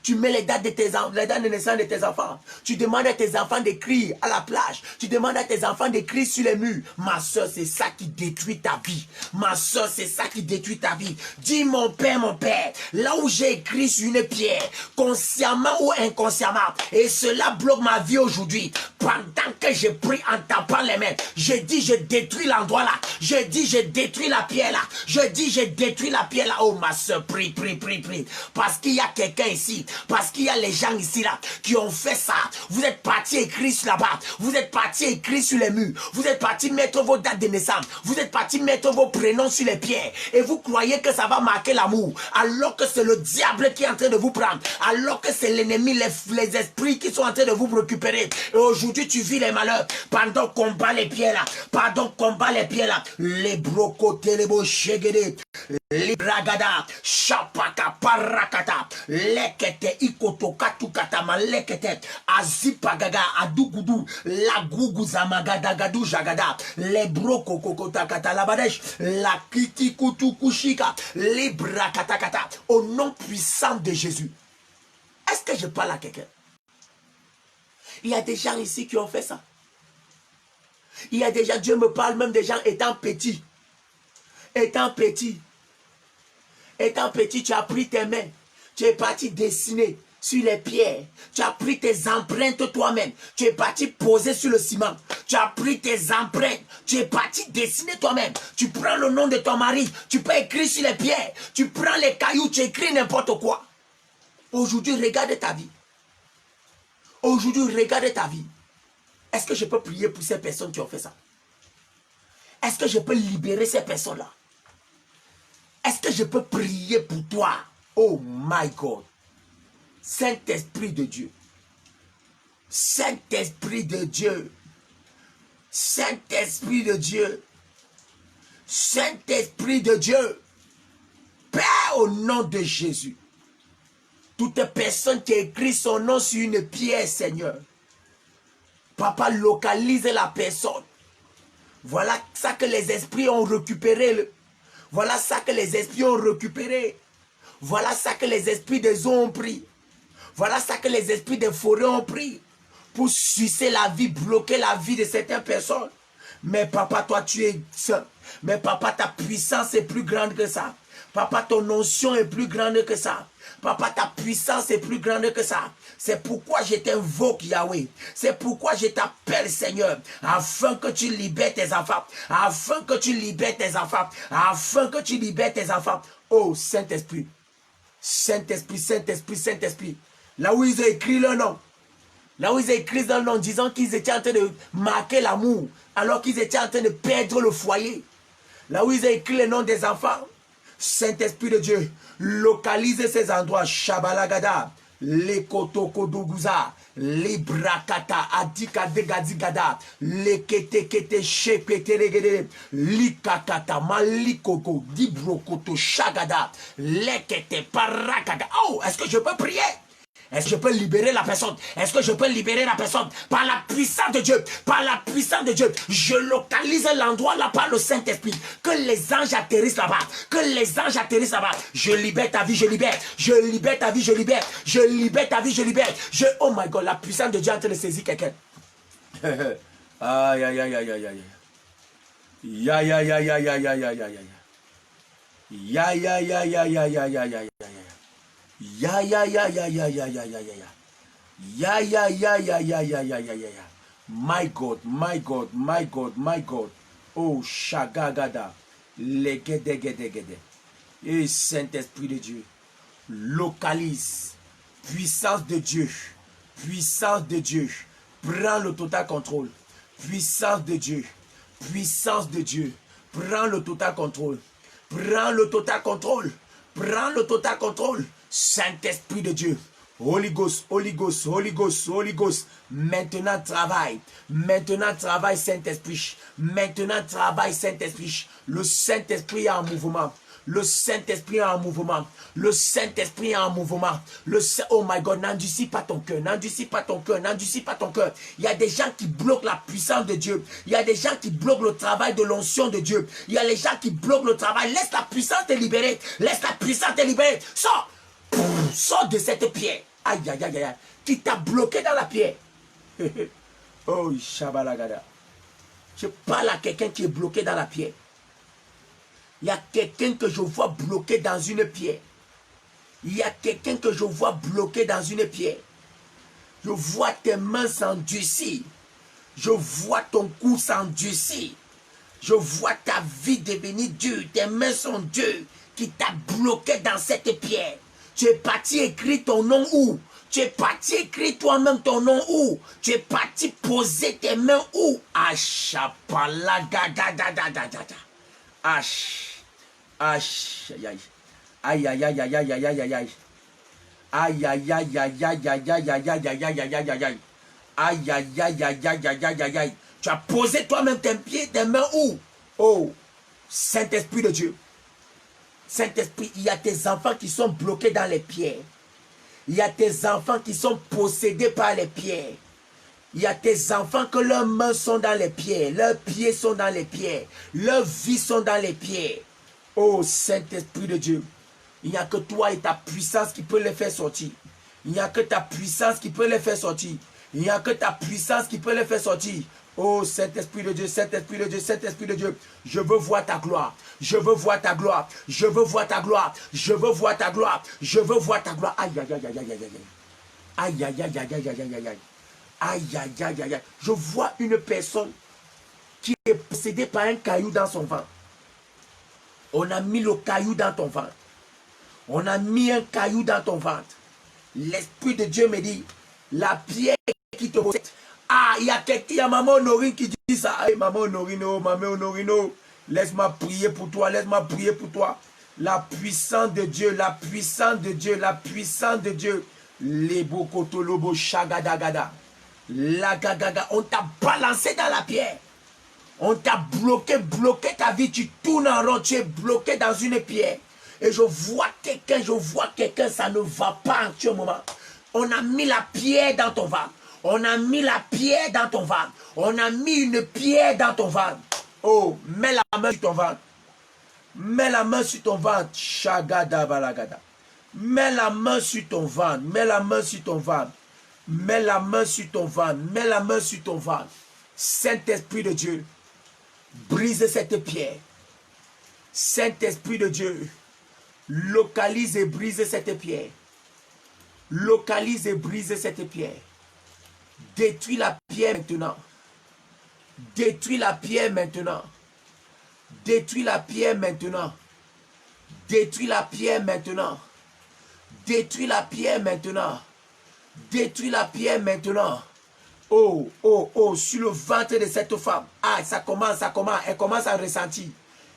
Tu mets les dates de les dates de naissance de tes enfants. Tu demandes à tes enfants d'écrire à la plage. Tu demandes à tes enfants d'écrire sur les murs. Ma soeur, c'est ça qui détruit ta vie. Ma soeur, c'est ça qui détruit ta vie. Dis mon Père, là où j'ai écrit sur une pierre, consciemment ou inconsciemment, et cela bloque ma vie aujourd'hui. Pendant que je prie en tapant les mains, je dis je détruis l'endroit là. Je dis je détruis la pierre là. Je dis je détruis la pierre là. Oh ma soeur, prie. Parce qu'il y a quelqu'un ici. Parce qu'il y a les gens ici là qui ont fait ça. Vous êtes partis écrire sur là-bas. Vous êtes partis écrire sur les murs. Vous êtes partis mettre vos dates de naissance. Vous êtes partis mettre vos prénoms sur les pierres. Et vous croyez que ça va marquer l'amour. Alors que c'est le diable qui est en train de vous prendre. Alors que c'est l'ennemi, les esprits qui sont en train de vous récupérer. Et aujourd'hui tu vis les malheurs. Pendant qu'on bat les pierres là. Pendant qu'on bat les pierres là. Les brocotés, les beaux chégués. Libragada, Shapaka, Parakata, Lekete, Ikotoka, Tukatama, Lekete, Azipagaga, Adugudu, La Guguzamagada, Gadu Jagada, Lebroko, Kokotakata, Labadesh, La Kiti, Kutu, Kushika, Librakatakata, au nom puissant de Jésus. Est-ce que je parle à quelqu'un? Il y a des gens ici qui ont fait ça. Il y a des gens, Dieu me parle même des gens étant petits. Étant petit, tu as pris tes mains, tu es parti dessiner sur les pierres, tu as pris tes empreintes toi-même, tu es parti poser sur le ciment, tu as pris tes empreintes, tu es parti dessiner toi-même, tu prends le nom de ton mari, tu peux écrire sur les pierres, tu prends les cailloux, tu écris n'importe quoi. Aujourd'hui, regarde ta vie. Aujourd'hui, regarde ta vie. Est-ce que je peux prier pour ces personnes qui ont fait ça? Est-ce que je peux libérer ces personnes-là? Est-ce que je peux prier pour toi? Oh my God. Saint-Esprit de Dieu. Saint-Esprit de Dieu. Saint-Esprit de Dieu. Saint-Esprit de Dieu. Père, au nom de Jésus. Toute personne qui écrit son nom sur une pierre, Seigneur. Papa, localise la personne. Voilà ça que les esprits ont récupéré. Voilà ça que les esprits ont récupéré. Voilà ça que les esprits des eaux ont pris. Voilà ça que les esprits des forêts ont pris. Pour sucer la vie, bloquer la vie de certaines personnes. Mais papa, toi tu es saint. Mais papa, ta puissance est plus grande que ça. Papa, ton onction est plus grande que ça. Papa, ta puissance est plus grande que ça. C'est pourquoi je t'invoque, Yahweh. C'est pourquoi je t'appelle, Seigneur, afin que tu libères tes enfants. Afin que tu libères tes enfants. Afin que tu libères tes enfants. Oh, Saint-Esprit. Saint-Esprit, Saint-Esprit, Saint-Esprit. Là où ils ont écrit leur nom. Là où ils ont écrit leur nom, disant qu'ils étaient en train de marquer l'amour, alors qu'ils étaient en train de perdre le foyer. Là où ils ont écrit le nom des enfants. Saint-Esprit de Dieu, localise ces endroits. Shabalagada, les Kotokodoguza, les Brakata, Adikadegadigada, les Ketekete, Shepeteregede, Likakata, Malikoko, Dibrokoto, Shagada, les Kete, Parakada. Oh, est-ce que je peux prier? Est-ce que je peux libérer la personne? Est-ce que je peux libérer la personne? Par la puissance de Dieu. Par la puissance de Dieu. Je localise l'endroit là par le Saint-Esprit. Que les anges atterrissent là-bas. Que les anges atterrissent là-bas. Je libère ta vie, je libère. Je libère ta vie, je libère. Je libère ta vie, je libère. Oh my God, la puissance de Dieu est en train de saisir quelqu'un. Aïe, aïe, aïe, aïe, aïe, aïe. Ya, ya, ya, ya, ya, ya, ya, ya, ya. Ya, ya, ya, ya, ya, ya, ya, ya, ya. Ya ya ya ya ya ya ya ya ya ya. Ya ya ya ya ya ya ya ya ya ya. My God, my God, my God, my God. Oh Shagagada. Legedegedegede. Et Saint-Esprit de Dieu. Localise. Puissance de Dieu. Puissance de Dieu. Prends le total contrôle. Puissance de Dieu. Puissance de Dieu. Prends le total contrôle. Prends le total contrôle. Prends le total contrôle. Saint-Esprit de Dieu. Holy Ghost, Holy Ghost, Holy Ghost, Holy Ghost. Maintenant travaille. Maintenant travaille Saint-Esprit. Maintenant travaille Saint-Esprit. Le Saint-Esprit est en mouvement. Le Saint-Esprit est en mouvement. Le Saint-Esprit est en mouvement. Oh my God, n'endurcis pas ton cœur. N'endurcis pas ton cœur. N'endurcis pas ton cœur. Il y a des gens qui bloquent la puissance de Dieu. Il y a des gens qui bloquent le travail de l'onction de Dieu. Il y a les gens qui bloquent le travail. Laisse la puissance te libérer. Laisse la puissance te libérer. Sors. Sors de cette pierre. Aïe, aïe, aïe, aïe. Qui t'a bloqué dans la pierre. Oh, Shabalagada. Je parle à quelqu'un qui est bloqué dans la pierre. Il y a quelqu'un que je vois bloqué dans une pierre. Il y a quelqu'un que je vois bloqué dans une pierre. Je vois tes mains s'endurcir. Je vois ton cou s'endurcir. Je vois ta vie devenir dure. Tes mains sont dures. Qui t'a bloqué dans cette pierre. Tu es parti écrire ton nom où? Tu es parti écrire toi-même ton nom où? Tu es parti poser tes mains où? Achapalagadadadadada. Ach. Ach. Aïe aïe aïe aïe aïe aïe aïe aïe aïe. Aïe aïe aïe aïe aïe aïe aïe aïe aïe aïe aïe aïe aïe aïe. Aïe aïe aïe aïe aïe aïe aïe aïe aïe. Tu as posé toi-même tes pieds, tes mains où? Oh, Saint-Esprit de Dieu. Saint-Esprit, il y a tes enfants qui sont bloqués dans les pierres. Il y a tes enfants qui sont possédés par les pierres. Il y a tes enfants que leurs mains sont dans les pierres, leurs pieds sont dans les pierres, leurs vies sont dans les pierres. Oh Saint-Esprit de Dieu, il n'y a que toi et ta puissance qui peut les faire sortir. Il n'y a que ta puissance qui peut les faire sortir. Il n'y a que ta puissance qui peut les faire sortir. Oh Saint-Esprit de Dieu, Saint-Esprit de Dieu, Saint-Esprit de Dieu, je veux voir ta gloire. Je veux voir ta gloire. Je veux voir ta gloire. Je veux voir ta gloire. Je veux voir ta gloire. Aïe, aïe, aïe, aïe, aïe, aïe, aïe. Aïe, aïe, aïe, aïe, aïe, aïe, aïe, aïe. Aïe, aïe, aïe, aïe, aïe. Je vois une personne qui est possédée par un caillou dans son ventre. On a mis le caillou dans ton ventre. On a mis un caillou dans ton ventre. L'Esprit de Dieu me dit, la pierre qui te possède. Ah, il y a maman Honorine qui dit ça. Hey, maman Honorine, oh, maman Honorine, oh. Laisse-moi prier pour toi, laisse-moi prier pour toi. La puissance de Dieu, la puissance de Dieu, la puissance de Dieu. Les bokotolobo shagadagada. La gagaga, on t'a balancé dans la pierre. On t'a bloqué ta vie. Tu tournes en rond, tu es bloqué dans une pierre. Et je vois quelqu'un, ça ne va pas en ce moment. On a mis la pierre dans ton ventre. On a mis la pierre dans ton ventre. On a mis une pierre dans ton ventre. Oh, mets la main sur ton ventre. Mets la main sur ton ventre. Shagada balagada. Mets la main sur ton ventre. Mets la main sur ton ventre. Mets la main sur ton ventre. Mets la main sur ton ventre. Saint-Esprit de Dieu, brise cette pierre. Saint-Esprit de Dieu, localise et brise cette pierre. Localise et brise cette pierre. Détruis la pierre maintenant. Détruis la pierre maintenant. Détruis la pierre maintenant. Détruis la pierre maintenant. Détruis la pierre maintenant. Détruis la pierre maintenant. Oh, oh, oh, sur le ventre de cette femme. Ah, ça commence. Elle commence à ressentir.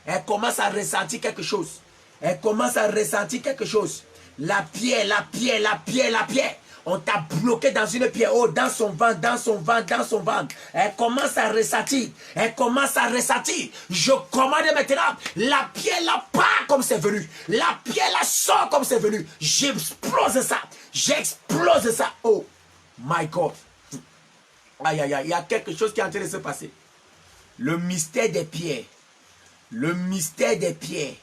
Elle commence à ressentir quelque chose. Elle commence à ressentir quelque chose. La pierre. On t'a bloqué dans une pierre. Oh, dans son ventre. Elle commence à ressentir. Je commande maintenant. La pierre là part comme c'est venu. La pierre là sort comme c'est venu. J'explose ça. Oh, my God. Aïe, aïe, aïe. Il y a quelque chose qui est en train de se passer. Le mystère des pierres. Le mystère des pierres.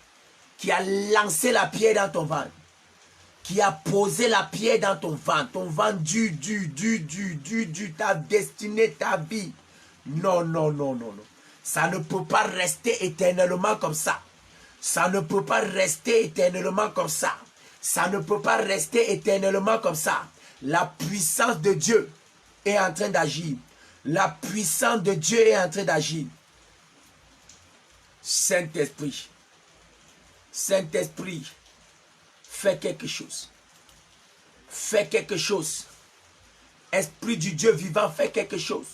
Qui a lancé la pierre dans ton ventre. Qui a posé la pierre dans ton ventre dur, ta destinée, ta vie. Non. Ça ne peut pas rester éternellement comme ça. Ça ne peut pas rester éternellement comme ça. Ça ne peut pas rester éternellement comme ça. La puissance de Dieu est en train d'agir. La puissance de Dieu est en train d'agir. Saint-Esprit. Saint-Esprit. Fais quelque chose. Fais quelque chose. Esprit du Dieu vivant, fais quelque chose.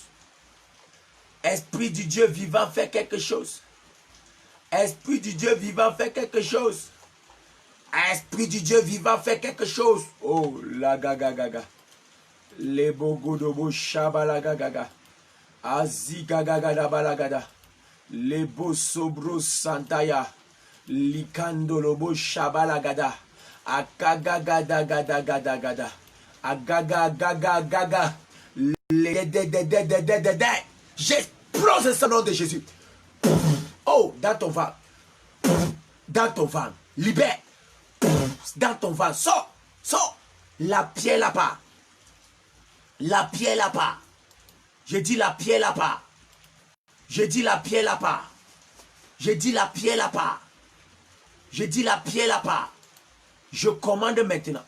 Esprit du Dieu vivant, fais quelque chose. Esprit du Dieu vivant, fais quelque chose. Esprit du Dieu vivant, fais quelque chose. Oh, la gaga gaga. Les bogodobo shabala gaga. Azi gaga gada balagada. Les beaux sobro santaya. Likandolobo shabala gada. Agaga gada gada gada gada. Agaga gaga gaga. J'explose ce nom de Jésus. Oh, dans ton ventre. Dans ton ventre. Libère. Dans ton ventre. Sors. La pierre là-bas. La pierre là-bas. Je dis la pierre là-bas. Je dis la pierre là-bas. Je dis la pierre là-bas. Je dis la pierre là-bas. Je commande maintenant,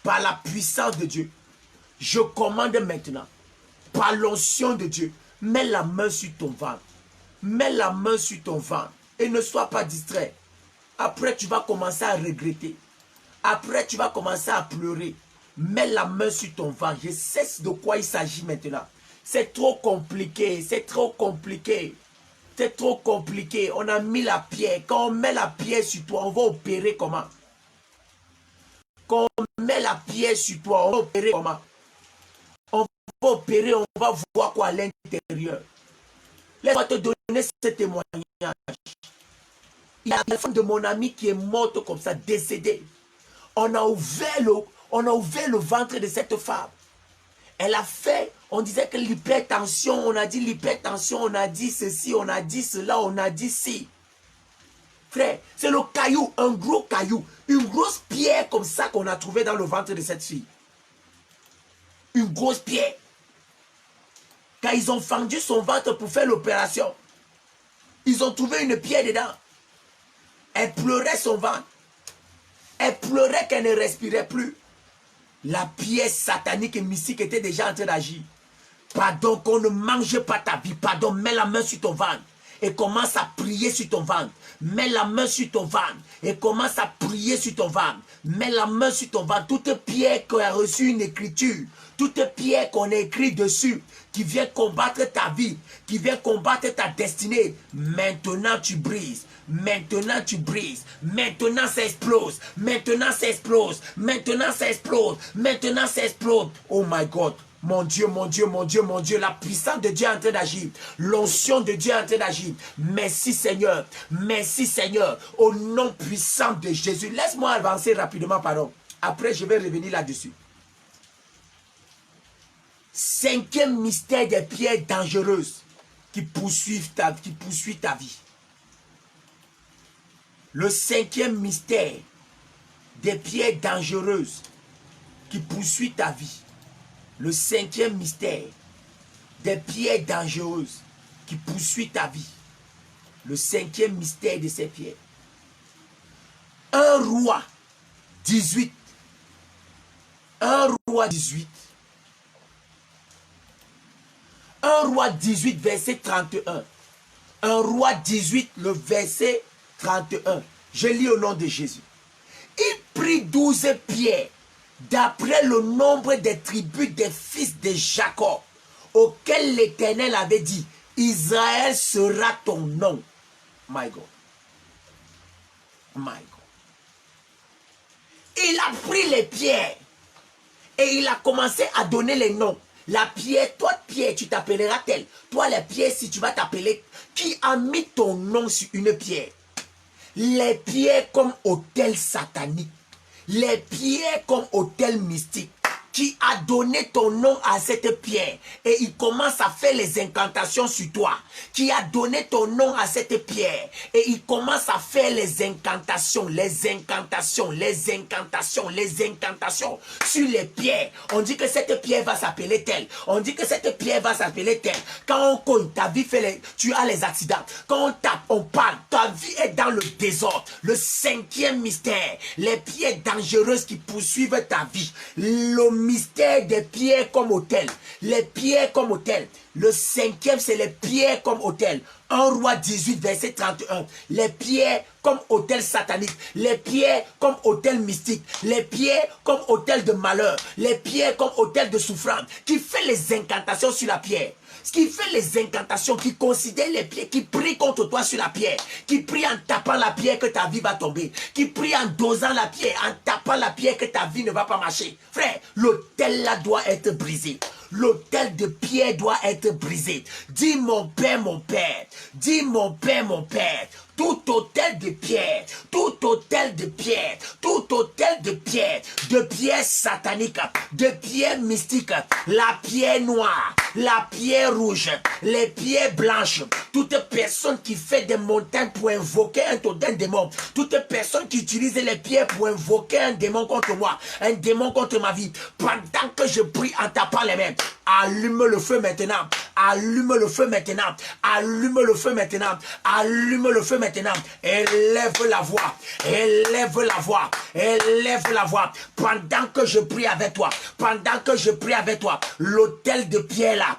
par la puissance de Dieu, je commande maintenant, par l'onction de Dieu, mets la main sur ton ventre. Mets la main sur ton ventre et ne sois pas distrait. Après, tu vas commencer à regretter. Après, tu vas commencer à pleurer. Mets la main sur ton ventre. Je sais de quoi il s'agit maintenant. C'est trop compliqué. C'est trop compliqué. C'est trop compliqué. On a mis la pierre. Quand on met la pierre sur toi, on va opérer comment? Quand on met la pierre sur toi, on va opérer comment? On va opérer, on va voir quoi à l'intérieur. Laisse-moi te donner ce témoignage. Il y a la femme de mon ami qui est morte comme ça, décédée. On a ouvert le ventre de cette femme. Elle a fait, on disait que l'hypertension, on a dit l'hypertension, on a dit ceci, on a dit cela, on a dit ci. Frère, c'est le caillou, un gros caillou, une grosse pierre comme ça qu'on a trouvé dans le ventre de cette fille. Une grosse pierre. Quand ils ont fendu son ventre pour faire l'opération, ils ont trouvé une pierre dedans. Elle pleurait son ventre. Elle pleurait qu'elle ne respirait plus. La pierre satanique et mystique était déjà en train d'agir. Pardon, qu'on ne mange pas ta vie. Pardon, mets la main sur ton ventre et commence à prier sur ton ventre. Mets la main sur ton ventre et commence à prier sur ton ventre. Mets la main sur ton ventre. Toute pierre qui a reçu une écriture, toute pierre qu'on a écrit dessus, qui vient combattre ta vie, qui vient combattre ta destinée, maintenant tu brises. Maintenant tu brises. Maintenant ça explose. Maintenant ça explose. Maintenant ça explose. Maintenant ça explose. Oh my God. Mon Dieu, mon Dieu, mon Dieu, mon Dieu, la puissance de Dieu est en train d'agir. L'onction de Dieu est en train d'agir. Merci Seigneur. Merci Seigneur. Au nom puissant de Jésus. Laisse-moi avancer rapidement, pardon. Après, je vais revenir là-dessus. Cinquième mystère des pierres dangereuses qui poursuivent ta vie. Le cinquième mystère des pierres dangereuses qui poursuit ta vie. Le cinquième mystère des pierres dangereuses qui poursuit ta vie. Le cinquième mystère de ces pierres. 1 Roi 18. 1 Roi 18. 1 Roi 18, verset 31. 1 Roi 18, le verset 31. Je lis au nom de Jésus. Il prit 12 pierres, d'après le nombre des tribus des fils de Jacob, auxquels l'Éternel avait dit, Israël sera ton nom. My God. My God. Il a pris les pierres et il a commencé à donner les noms. La pierre, toi pierre, tu t'appelleras tel. Toi la pierre, si tu vas t'appeler, qui a mis ton nom sur une pierre? Les pierres comme autel satanique. Les pierres comme autel mystique. Qui a donné ton nom à cette pierre et il commence à faire les incantations sur toi. Qui a donné ton nom à cette pierre et il commence à faire les incantations, les incantations, les incantations, les incantations sur les pierres. On dit que cette pierre va s'appeler telle. On dit que cette pierre va s'appeler telle. Quand on cogne, ta vie tu as les accidents. Quand on tape, on parle, ta vie est dans le désordre. Le cinquième mystère, les pierres dangereuses qui poursuivent ta vie. Le mystère des pierres comme autel. Les pierres comme autel. Le cinquième, c'est les pierres comme autel. 1 Roi 18, verset 31. Les pierres comme autel satanique. Les pierres comme autel mystique. Les pierres comme autel de malheur. Les pierres comme autel de souffrance. Qui fait les incantations sur la pierre. Ce qui fait les incantations, qui considère les pierres, qui prie contre toi sur la pierre, qui prie en tapant la pierre que ta vie va tomber, qui prie en dosant la pierre, en tapant la pierre que ta vie ne va pas marcher. Frère, l'autel là doit être brisé. L'autel de pierre doit être brisé. Dis mon Père, mon Père. Dis mon Père, mon Père. Tout autel de pierre, tout autel de pierre, tout autel de pierre satanique, de pierre mystique, la pierre noire, la pierre rouge, les pierres blanches, toute personne qui fait des montagnes pour invoquer un démon, toute personne qui utilise les pierres pour invoquer un démon contre moi, un démon contre ma vie, pendant que je prie en tapant les mains, allume le feu maintenant, allume le feu maintenant, allume le feu maintenant, allume le feu maintenant. Élève la voix, élève la voix, élève la voix. Pendant que je prie avec toi, pendant que je prie avec toi, l'autel de pierre là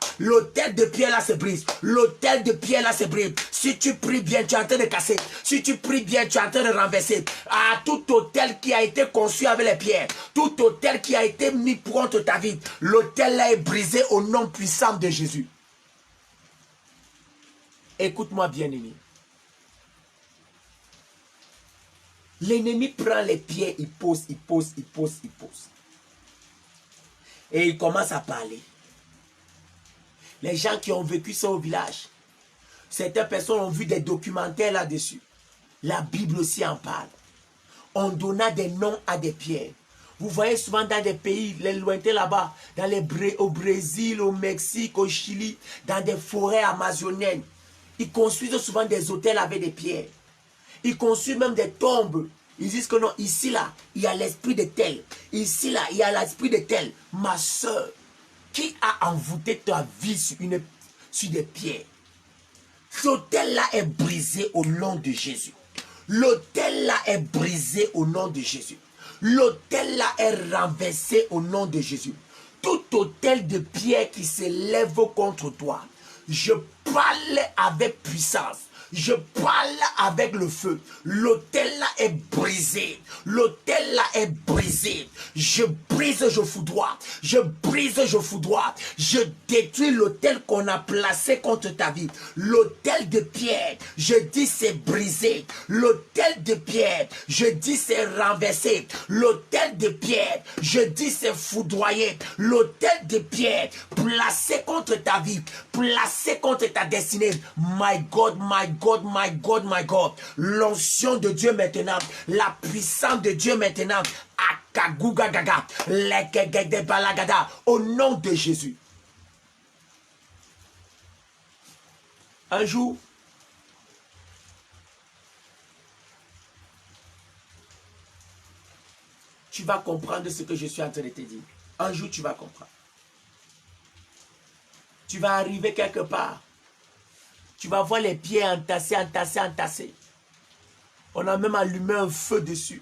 se brise. L'autel de pierre là se brise. Si tu pries bien, tu es en train de casser. Si tu pries bien, tu es en train de renverser. Ah, tout autel qui a été conçu avec les pierres, tout autel qui a été mis contre ta vie, l'autel là est brisé au nom puissant de Jésus. Écoute-moi bien, aimé. L'ennemi prend les pieds, il pose. Et il commence à parler. Les gens qui ont vécu ça au village, certaines personnes ont vu des documentaires là-dessus. La Bible aussi en parle. On donna des noms à des pierres. Vous voyez souvent dans des pays, les lointains là-bas, au Brésil, au Mexique, au Chili, dans des forêts amazoniennes, ils construisent souvent des hôtels avec des pierres. Ils construisent même des tombes. Ils disent que non, ici là, il y a l'esprit de tel. Ici là, il y a l'esprit de tel. Ma soeur, qui a envoûté ta vie sur des pierres? L'autel là est brisé au nom de Jésus. L'autel là est brisé au nom de Jésus. L'autel là est renversé au nom de Jésus. Tout autel de pierre qui s'élève contre toi, je parle avec puissance. Je parle avec le feu. L'autel là est brisé. L'autel là est brisé. Je brise, je foudroie. Je brise, je foudroie. Je détruis l'autel qu'on a placé contre ta vie. L'autel de pierre, je dis c'est brisé. L'autel de pierre, je dis c'est renversé. L'autel de pierre, je dis c'est foudroyé. L'autel de pierre, placé contre ta vie, placé contre ta destinée. My God, my God, my God, my God. L'onction de Dieu maintenant, la puissance de Dieu maintenant, Akagugagaga, Lekegede Balagada, au nom de Jésus. Un jour, tu vas comprendre ce que je suis en train de te dire. Un jour, tu vas comprendre. Tu vas arriver quelque part. Tu vas voir les pierres entassées, entassées, entassées. On a même allumé un feu dessus.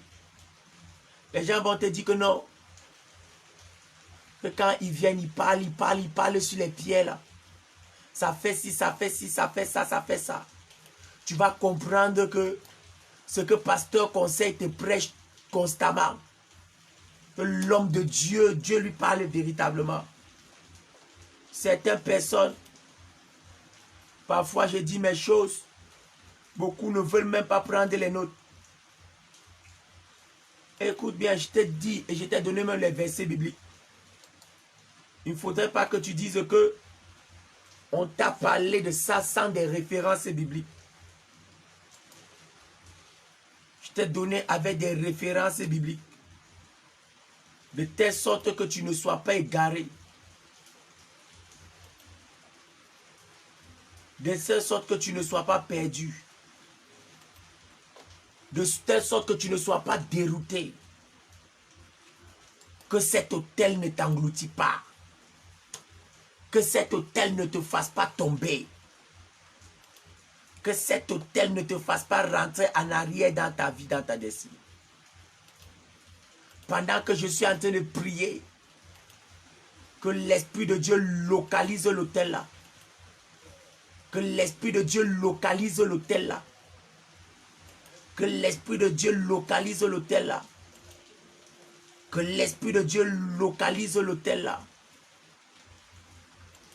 Les gens vont te dire que non. Que quand ils viennent, ils parlent sur les pierres là. Ça fait ci, ça fait ci, ça fait ça, ça fait ça. Tu vas comprendre que ce que pasteur conseille te prêche constamment. Que l'homme de Dieu, Dieu lui parle véritablement. Certaines personnes, parfois je dis mes choses, beaucoup ne veulent même pas prendre les notes. Écoute bien, je t'ai dit et je t'ai donné même les versets bibliques. Il ne faudrait pas que tu dises que on t'a parlé de ça sans des références bibliques. Je t'ai donné avec des références bibliques. De telle sorte que tu ne sois pas égaré. De telle sorte que tu ne sois pas perdu. De telle sorte que tu ne sois pas dérouté. Que cet hôtel ne t'engloutit pas. Que cet hôtel ne te fasse pas tomber. Que cet hôtel ne te fasse pas rentrer en arrière dans ta vie, dans ta destinée. Pendant que je suis en train de prier, que l'Esprit de Dieu localise l'hôtel là. Que l'Esprit de Dieu localise l'hôtel là. Que l'Esprit de Dieu localise l'hôtel là. Que l'Esprit de Dieu localise l'hôtel là.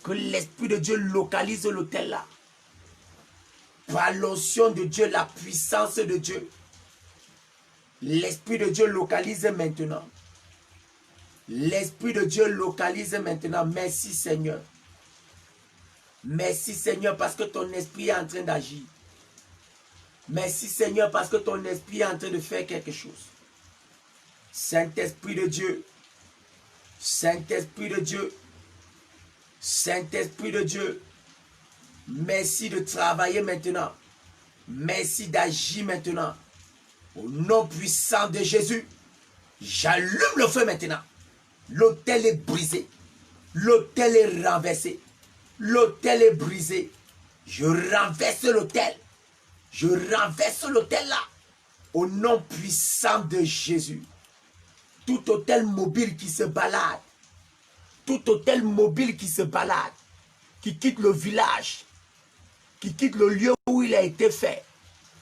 Que l'Esprit de Dieu localise l'hôtel là. Par l'onction de Dieu, la puissance de Dieu. L'Esprit de Dieu localise maintenant. L'Esprit de Dieu localise maintenant. Merci Seigneur. Merci Seigneur parce que ton esprit est en train d'agir. Merci Seigneur parce que ton esprit est en train de faire quelque chose. Saint-Esprit de Dieu. Saint-Esprit de Dieu. Saint-Esprit de Dieu. Merci de travailler maintenant. Merci d'agir maintenant. Au nom puissant de Jésus, j'allume le feu maintenant. L'autel est brisé. L'autel est renversé. L'autel est brisé. Je renverse l'autel. Je renverse l'autel là. Au nom puissant de Jésus. Tout autel mobile qui se balade. Tout autel mobile qui se balade. Qui quitte le village. Qui quitte le lieu où il a été fait.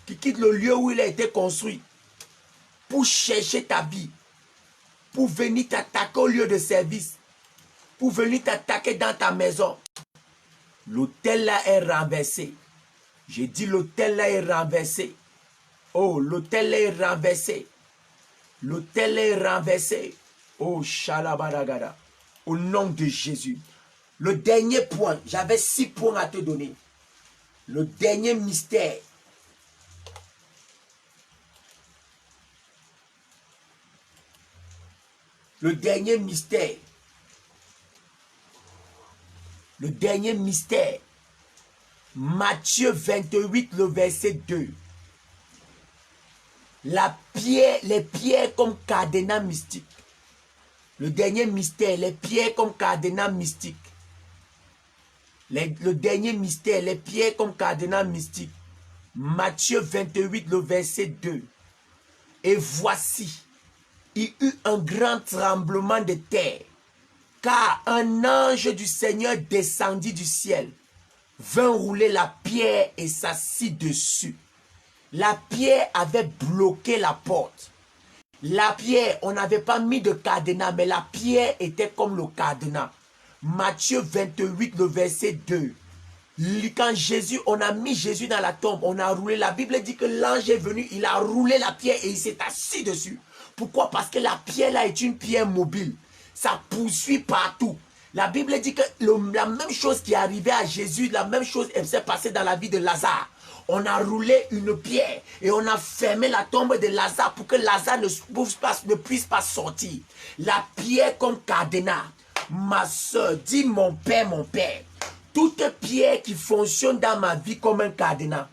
Qui quitte le lieu où il a été construit. Pour chercher ta vie. Pour venir t'attaquer au lieu de service. Pour venir t'attaquer dans ta maison. L'autel là est renversé. J'ai dit l'autel là est renversé. Oh, l'autel là est renversé. L'autel là est renversé. Oh, Shalabaragada. Au nom de Jésus. Le dernier point, j'avais 6 points à te donner. Le dernier mystère. Le dernier mystère. Le dernier mystère. Matthieu 28, le verset 2. Les pierres comme cadenas mystiques. Le dernier mystère, les pierres comme cadenas mystiques. Le dernier mystère, les pierres comme cadenas mystiques. Matthieu 28, le verset 2. Et voici, il y eut un grand tremblement de terre, car un ange du Seigneur descendit du ciel, vint rouler la pierre et s'assit dessus. La pierre avait bloqué la porte. La pierre, on n'avait pas mis de cadenas, mais la pierre était comme le cadenas. Matthieu 28, le verset 2. Quand Jésus, on a mis Jésus dans la tombe, on a roulé. La Bible dit que l'ange est venu, il a roulé la pierre et il s'est assis dessus. Pourquoi? Parce que la pierre là est une pierre mobile. Ça poursuit partout. La Bible dit que la même chose qui est arrivée à Jésus, la même chose s'est passée dans la vie de Lazare. On a roulé une pierre et on a fermé la tombe de Lazare pour que Lazare ne puisse pas sortir. La pierre comme cadenas. Ma soeur, dis mon père, toute pierre qui fonctionne dans ma vie comme un cadenas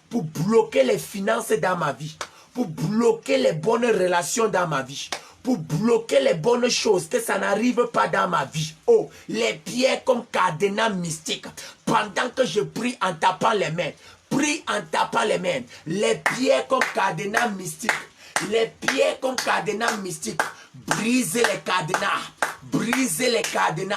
pour bloquer les finances dans ma vie, pour bloquer les bonnes relations dans ma vie, pour bloquer les bonnes choses, que ça n'arrive pas dans ma vie. Oh, les pierres comme cadenas mystiques. Pendant que je prie en tapant les mains, prie en tapant les mains. Les pierres comme cadenas mystiques. Les pierres comme cadenas mystiques. Brisez les cadenas. Brisez les cadenas.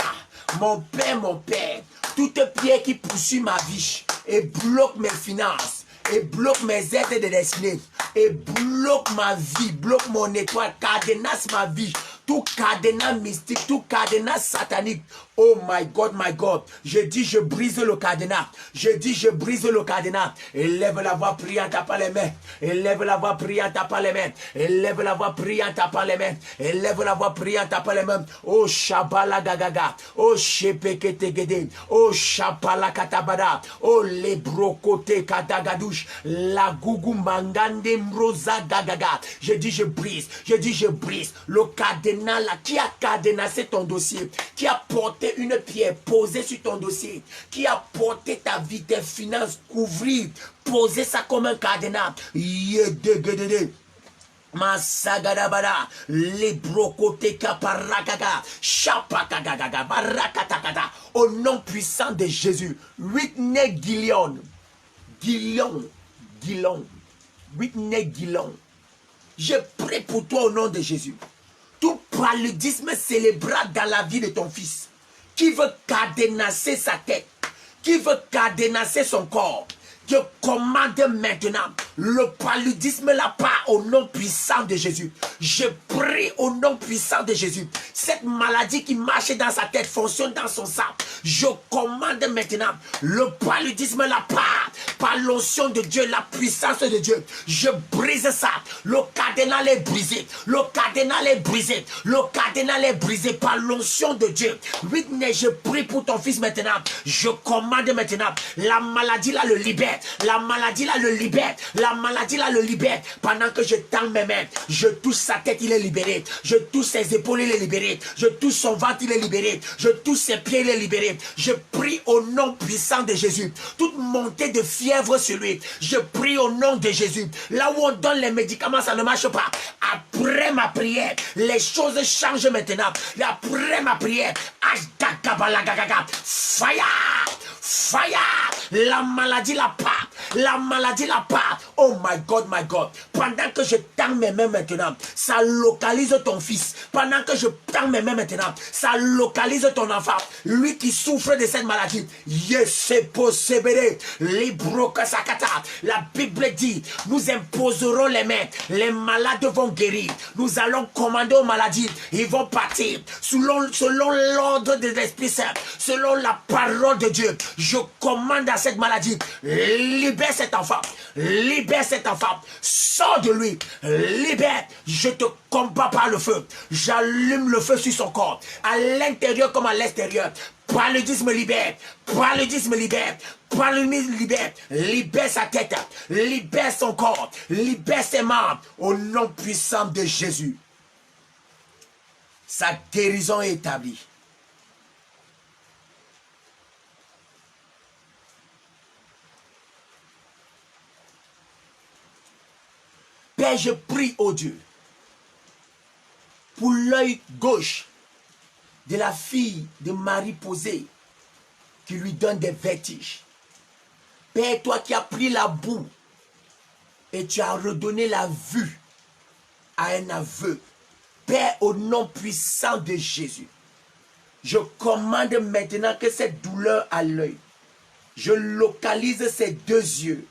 Mon Père, toute pierre qui poursuit ma vie et bloque mes finances, et bloque mes aides de destinée, et bloque ma vie, bloque mon étoile, cadenas ma vie, tout cadenas mystique, tout cadenas satanique. Oh my God, je dis je brise le cadenas, je dis je brise le cadenas. Élève la voix, prie en tapant les mains, élève la voix, prie en tapant les mains, élève la voix, prie en tapant les mains, élève la voix, prie en tapant les mains. Oh Shabala Gagaga, oh Shepeketegede, oh Shabala Katabada, oh les brocoté Kadagadouche, la Gougou Mangande Mroza Gagaga. Je dis je brise le cadenas là qui a cadenassé ton dossier, qui a porté une pierre posée sur ton dossier, qui a porté ta vie, tes finances, couvrir, poser ça comme un cadenas. Masagadabada, les brocotés kaparagaga, chapakagaga, barakatakada, au nom puissant de Jésus. Whitney Gillion, Whitney Gillion, je prie pour toi au nom de Jésus. Tout paludisme célébral dans la vie de ton fils, qui veut cadenasser sa tête, qui veut cadenasser son corps, je commande maintenant le paludisme là part au nom puissant de Jésus. Je prie au nom puissant de Jésus. Cette maladie qui marche dans sa tête, fonctionne dans son sang. Je commande maintenant le paludisme là part par l'onction de Dieu, la puissance de Dieu. Je brise ça. Le cadenas est brisé. Le cadenas est brisé. Le cadenas est brisé par l'onction de Dieu. Whitney, je prie pour ton fils maintenant. Je commande maintenant la maladie là le libère. La maladie là le libère. La maladie là le libère. Pendant que je tends mes mains, je touche sa tête, il est libéré. Je touche ses épaules, il est libéré. Je touche son ventre, il est libéré. Je touche ses pieds, il est libéré. Je prie au nom puissant de Jésus. Toute montée de fièvre sur lui, je prie au nom de Jésus. Là où on donne les médicaments, ça ne marche pas. Après ma prière, les choses changent maintenant. Après ma prière, fire! Fire! La maladie la part. La maladie la part. Oh my God, my God. Pendant que je tends mes mains maintenant, ça localise ton fils. Pendant que je tends mes mains maintenant, ça localise ton enfant. Lui qui souffre de cette maladie. Yes, c'est possible. Libro Kasakata. La Bible dit, nous imposerons les mains. Les malades vont guérir. Nous allons commander aux maladies. Ils vont partir. Selon l'ordre de l'Esprit Saint. Selon la parole de Dieu. Je commande à cette maladie, libère cet enfant, libère cet enfant, sors de lui, libère, je te combats par le feu, j'allume le feu sur son corps, à l'intérieur comme à l'extérieur, paludisme libère, paludisme libère, paludisme libère, libère sa tête, libère son corps, libère ses membres, au nom puissant de Jésus. Sa guérison est établie. Père, je prie au Dieu pour l'œil gauche de la fille de Marie Posée qui lui donne des vertiges. Père, toi qui as pris la boue et tu as redonné la vue à un aveugle. Père, au nom puissant de Jésus, je commande maintenant que cette douleur à l'œil, je localise ses deux yeux.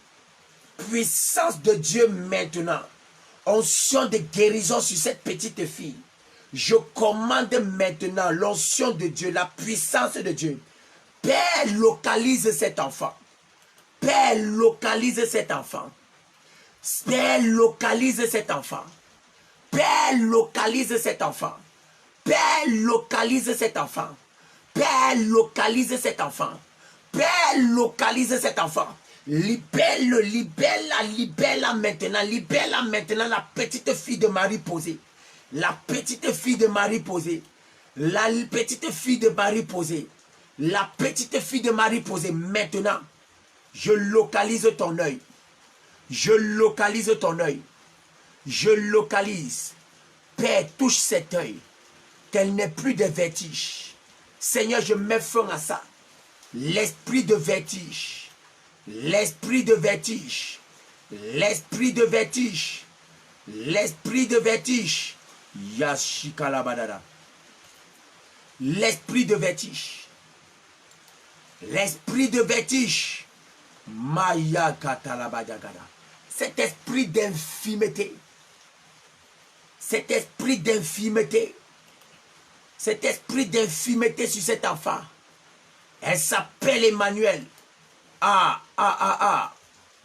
Puissance de Dieu maintenant. Onction de guérison sur cette petite fille. Je commande maintenant l'onction de Dieu, la puissance de Dieu. Père, localise cet enfant. Père, localise cet enfant. Père, localise cet enfant. Père, localise cet enfant. Père, localise cet enfant. Père, localise cet enfant. Père, localise cet enfant. Libère-le, libère-la maintenant, libère-la maintenant, la petite fille de Marie Posée. La petite fille de Marie Posée. La petite fille de Marie Posée. La petite fille de Marie Posée. Maintenant, je localise ton œil. Je localise ton œil. Je localise Père, touche cet œil, qu'elle n'ait plus de vertige. Seigneur, je mets fin à ça. L'esprit de vertige, l'esprit de vertige, l'esprit de vertige, l'esprit de vertige, Yashikalabadada. L'esprit de vertige, l'esprit de vertige, Maya Katalabadagada. Cet esprit d'infimité, cet esprit d'infimité, cet esprit d'infimité sur cet enfant, elle s'appelle Emmanuel.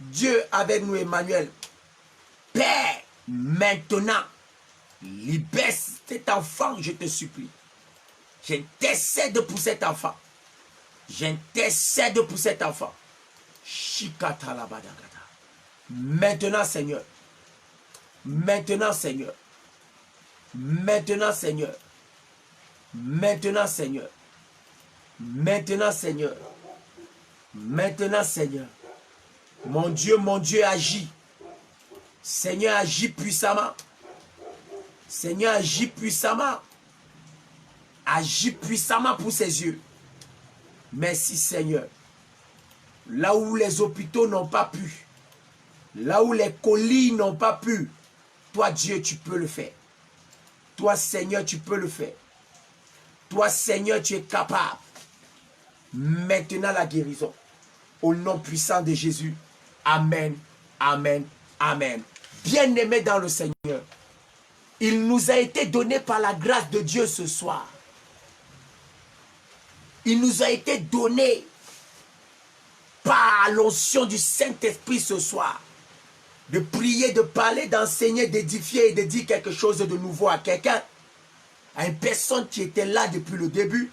Dieu avec nous, Emmanuel. Père, maintenant, libère cet enfant, je te supplie. J'intercède pour cet enfant. J'intercède pour cet enfant. Shikatalabadagada. Maintenant, Seigneur. Maintenant, Seigneur. Maintenant, Seigneur. Maintenant, Seigneur. Maintenant, Seigneur. Maintenant, Seigneur. Mon Dieu, agis. Seigneur, agis puissamment. Seigneur, agis puissamment. Agis puissamment pour ses yeux. Merci, Seigneur. Là où les hôpitaux n'ont pas pu, là où les colis n'ont pas pu, toi, Dieu, tu peux le faire. Toi, Seigneur, tu peux le faire. Toi, Seigneur, tu es capable. Maintenant, la guérison. Au nom puissant de Jésus. Amen, amen, amen. Bien-aimés dans le Seigneur, il nous a été donné par la grâce de Dieu ce soir. Il nous a été donné par l'onction du Saint-Esprit ce soir. De prier, de parler, d'enseigner, d'édifier et de dire quelque chose de nouveau à quelqu'un. À une personne qui était là depuis le début.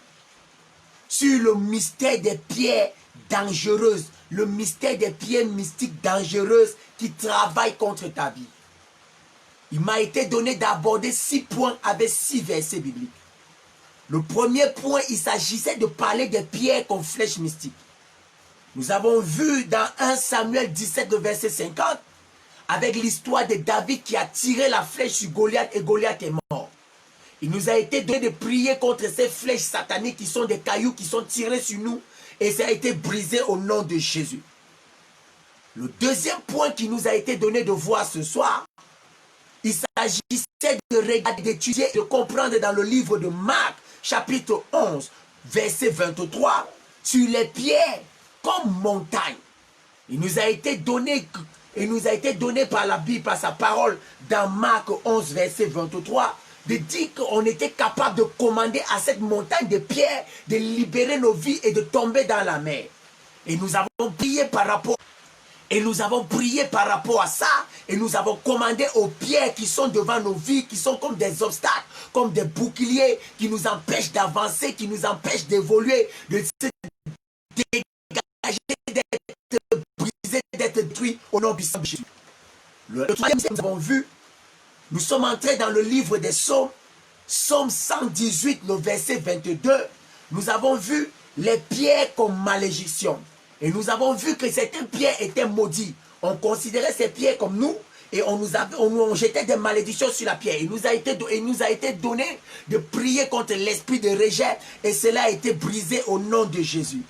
Sur le mystère des pierres dangereuses. Le mystère des pierres mystiques dangereuses qui travaillent contre ta vie. Il m'a été donné d'aborder 6 points avec 6 versets bibliques. Le premier point, il s'agissait de parler des pierres comme flèches mystiques. Nous avons vu dans 1 Samuel 17, le verset 50, avec l'histoire de David qui a tiré la flèche sur Goliath et Goliath est mort. Il nous a été donné de prier contre ces flèches sataniques qui sont des cailloux qui sont tirés sur nous et ça a été brisé au nom de Jésus. Le deuxième point qui nous a été donné de voir ce soir, il s'agissait de regarder, d'étudier, de comprendre dans le livre de Marc, chapitre 11, verset 23, sur les pierres comme montagne. Il nous a été donné par la Bible, par sa parole, dans Marc 11, verset 23, de dire qu'on était capable de commander à cette montagne de pierres de libérer nos vies et de tomber dans la mer. Et nous avons prié par rapport à ça, et nous avons commandé aux pierres qui sont devant nos vies, qui sont comme des obstacles, comme des boucliers, qui nous empêchent d'avancer, qui nous empêchent d'évoluer, de se dégager, d'être brisés, d'être détruits au nom puissant de Jésus. Le troisième, nous avons vu, nous sommes entrés dans le livre des Psaumes, Psaume 118, le verset 22, nous avons vu les pierres comme malédiction. Et nous avons vu que certaines pierres étaient maudites. On considérait ces pierres comme nous et on jetait des malédictions sur la pierre. Il nous a été donné de prier contre l'esprit de rejet et cela a été brisé au nom de Jésus.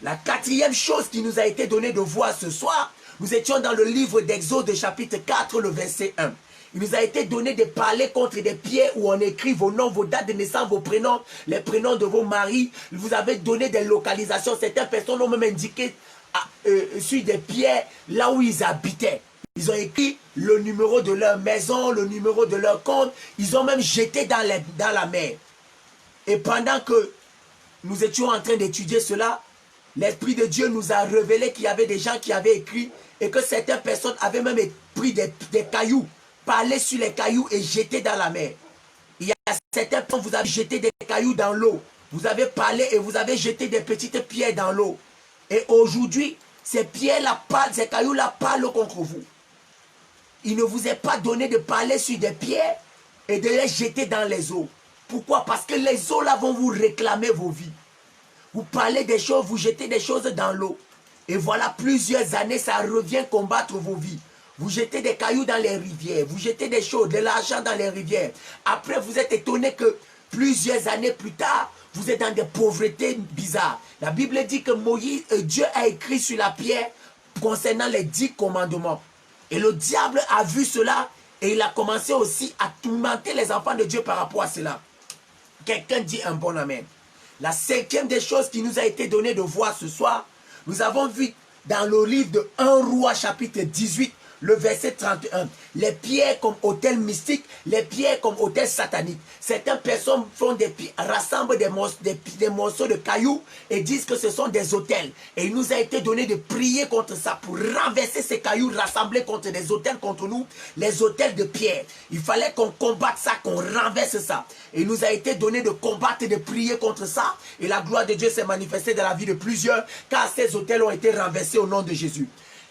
La quatrième chose qui nous a été donnée de voir ce soir, nous étions dans le livre d'Exode chapitre 4, le verset 1. Il nous a été donné de parler contre des pierres où on écrit vos noms, vos dates de naissance, vos prénoms, les prénoms de vos maris. Il vous avez donné des localisations. Certaines personnes ont même indiqué sur des pierres là où ils habitaient. Ils ont écrit le numéro de leur maison, le numéro de leur compte. Ils ont même jeté dans la mer. Et pendant que nous étions en train d'étudier cela, l'Esprit de Dieu nous a révélé qu'il y avait des gens qui avaient écrit et que certaines personnes avaient même pris des cailloux, parlé sur les cailloux et jeté dans la mer. Il y a certaines personnes, vous avez jeté des cailloux dans l'eau. Vous avez parlé et vous avez jeté des petites pierres dans l'eau. Et aujourd'hui, ces pierres-là parlent, ces cailloux-là parlent contre vous. Il ne vous est pas donné de parler sur des pierres et de les jeter dans les eaux. Pourquoi? Parce que les eaux là vont vous réclamer vos vies. Vous parlez des choses, vous jetez des choses dans l'eau. Et voilà, plusieurs années, ça revient combattre vos vies. Vous jetez des cailloux dans les rivières, vous jetez des choses, de l'argent dans les rivières. Après, vous êtes étonné que plusieurs années plus tard, vous êtes dans des pauvretés bizarres. La Bible dit que Dieu a écrit sur la pierre concernant les 10 commandements. Et le diable a vu cela et il a commencé aussi à tourmenter les enfants de Dieu par rapport à cela. Quelqu'un dit un bon amen. La cinquième des choses qui nous a été donnée de voir ce soir, nous avons vu dans le livre de 1 Roi chapitre 18, le verset 31. Les pierres comme autel mystique, les pierres comme autel satanique. Certaines personnes font rassemblent des morceaux de cailloux et disent que ce sont des autels. Et il nous a été donné de prier contre ça pour renverser ces cailloux rassemblés contre des autels contre nous, les autels de pierre. Il fallait qu'on combatte ça, qu'on renverse ça. Et il nous a été donné de combattre et de prier contre ça. Et la gloire de Dieu s'est manifestée dans la vie de plusieurs, car ces autels ont été renversés au nom de Jésus.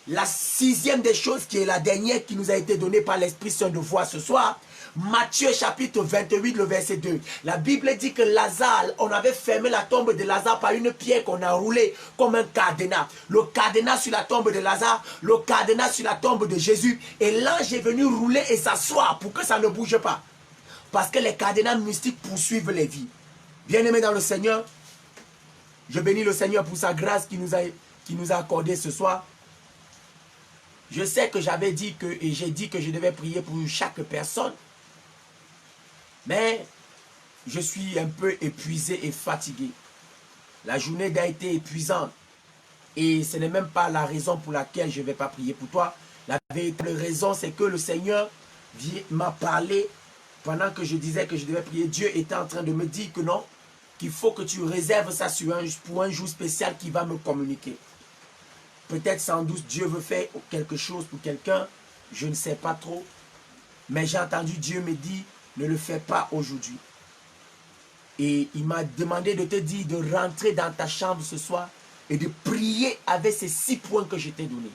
La sixième des choses, qui est la dernière qui nous a été donnée par l'Esprit Saint de voir ce soir, Matthieu chapitre 28, le verset 2. La Bible dit que Lazare, on avait fermé la tombe de Lazare par une pierre qu'on a roulée comme un cadenas. Le cadenas sur la tombe de Lazare, le cadenas sur la tombe de Jésus. Et l'ange est venu rouler et s'asseoir pour que ça ne bouge pas. Parce que les cadenas mystiques poursuivent les vies. Bien-aimés dans le Seigneur, je bénis le Seigneur pour sa grâce qui nous a accordé ce soir. Je sais que j'avais dit et j'ai dit que je devais prier pour chaque personne. Mais je suis un peu épuisé et fatigué. La journée a été épuisante. Et ce n'est même pas la raison pour laquelle je ne vais pas prier pour toi. La véritable raison, c'est que le Seigneur m'a parlé pendant que je disais que je devais prier. Dieu était en train de me dire que non, qu'il faut que tu réserves ça pour un jour spécial qui va me communiquer. Peut-être sans doute Dieu veut faire quelque chose pour quelqu'un, je ne sais pas trop. Mais j'ai entendu Dieu me dire, ne le fais pas aujourd'hui. Et il m'a demandé de te dire de rentrer dans ta chambre ce soir et de prier avec ces 6 points que je t'ai donnés.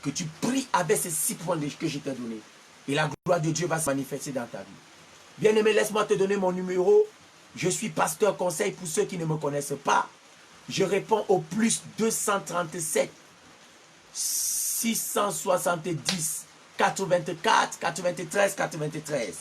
Que tu pries avec ces 6 points que je t'ai donnés. Et la gloire de Dieu va se manifester dans ta vie. Bien-aimé, laisse-moi te donner mon numéro. Je suis pasteur conseil pour ceux qui ne me connaissent pas. Je réponds au plus 237 670 84 93 93.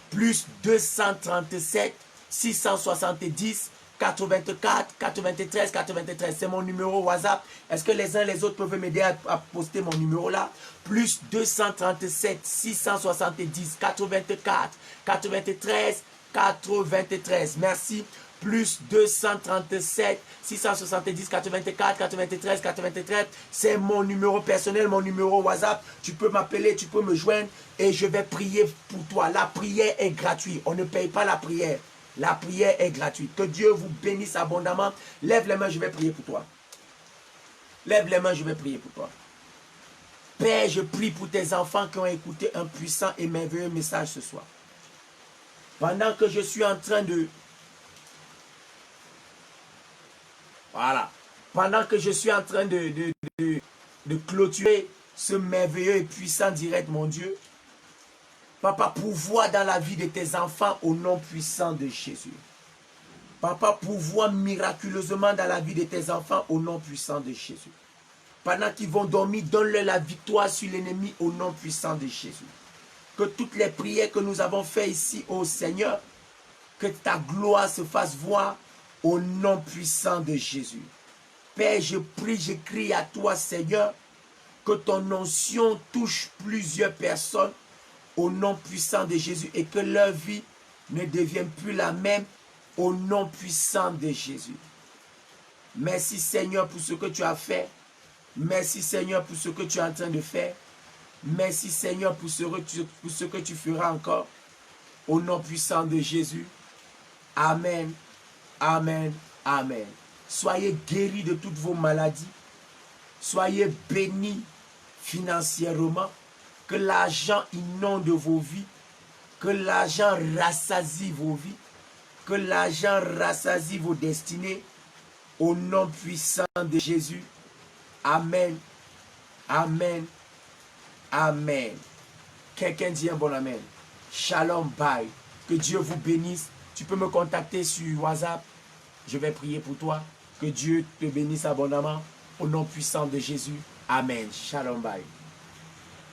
Plus 237 670 84 93 93. C'est mon numéro WhatsApp. Est-ce que les uns et les autres peuvent m'aider à poster mon numéro là? Plus 237 670 84 93 93. Merci. Plus 237 670 84 93 93. C'est mon numéro personnel, mon numéro WhatsApp. Tu peux m'appeler, tu peux me joindre et je vais prier pour toi. La prière est gratuite. On ne paye pas la prière. La prière est gratuite. Que Dieu vous bénisse abondamment. Lève les mains, je vais prier pour toi. Lève les mains, je vais prier pour toi. Père, je prie pour tes enfants qui ont écouté un puissant et merveilleux message ce soir. Pendant que je suis en train de... Voilà. Pendant que je suis en train de clôturer ce merveilleux et puissant direct, mon Dieu, Papa, pourvois dans la vie de tes enfants au nom puissant de Jésus. Papa, pourvois miraculeusement dans la vie de tes enfants au nom puissant de Jésus. Pendant qu'ils vont dormir, donne-leur la victoire sur l'ennemi au nom puissant de Jésus. Que toutes les prières que nous avons faites ici, ô Seigneur, que ta gloire se fasse voir au nom puissant de Jésus. Père, je prie, je crie à toi, Seigneur, que ton onction touche plusieurs personnes au nom puissant de Jésus et que leur vie ne devienne plus la même au nom puissant de Jésus. Merci, Seigneur, pour ce que tu as fait. Merci, Seigneur, pour ce que tu es en train de faire. Merci, Seigneur, pour ce que tu feras encore. Au nom puissant de Jésus. Amen. Amen. Amen. Soyez guéris de toutes vos maladies. Soyez bénis financièrement. Que l'argent inonde vos vies. Que l'argent rassasie vos vies. Que l'argent rassasie vos destinées. Au nom puissant de Jésus. Amen. Amen. Amen. Quelqu'un dit un bon amen. Shalom, bye. Que Dieu vous bénisse. Tu peux me contacter sur WhatsApp. Je vais prier pour toi. Que Dieu te bénisse abondamment. Au nom puissant de Jésus. Amen. Shalom, bye.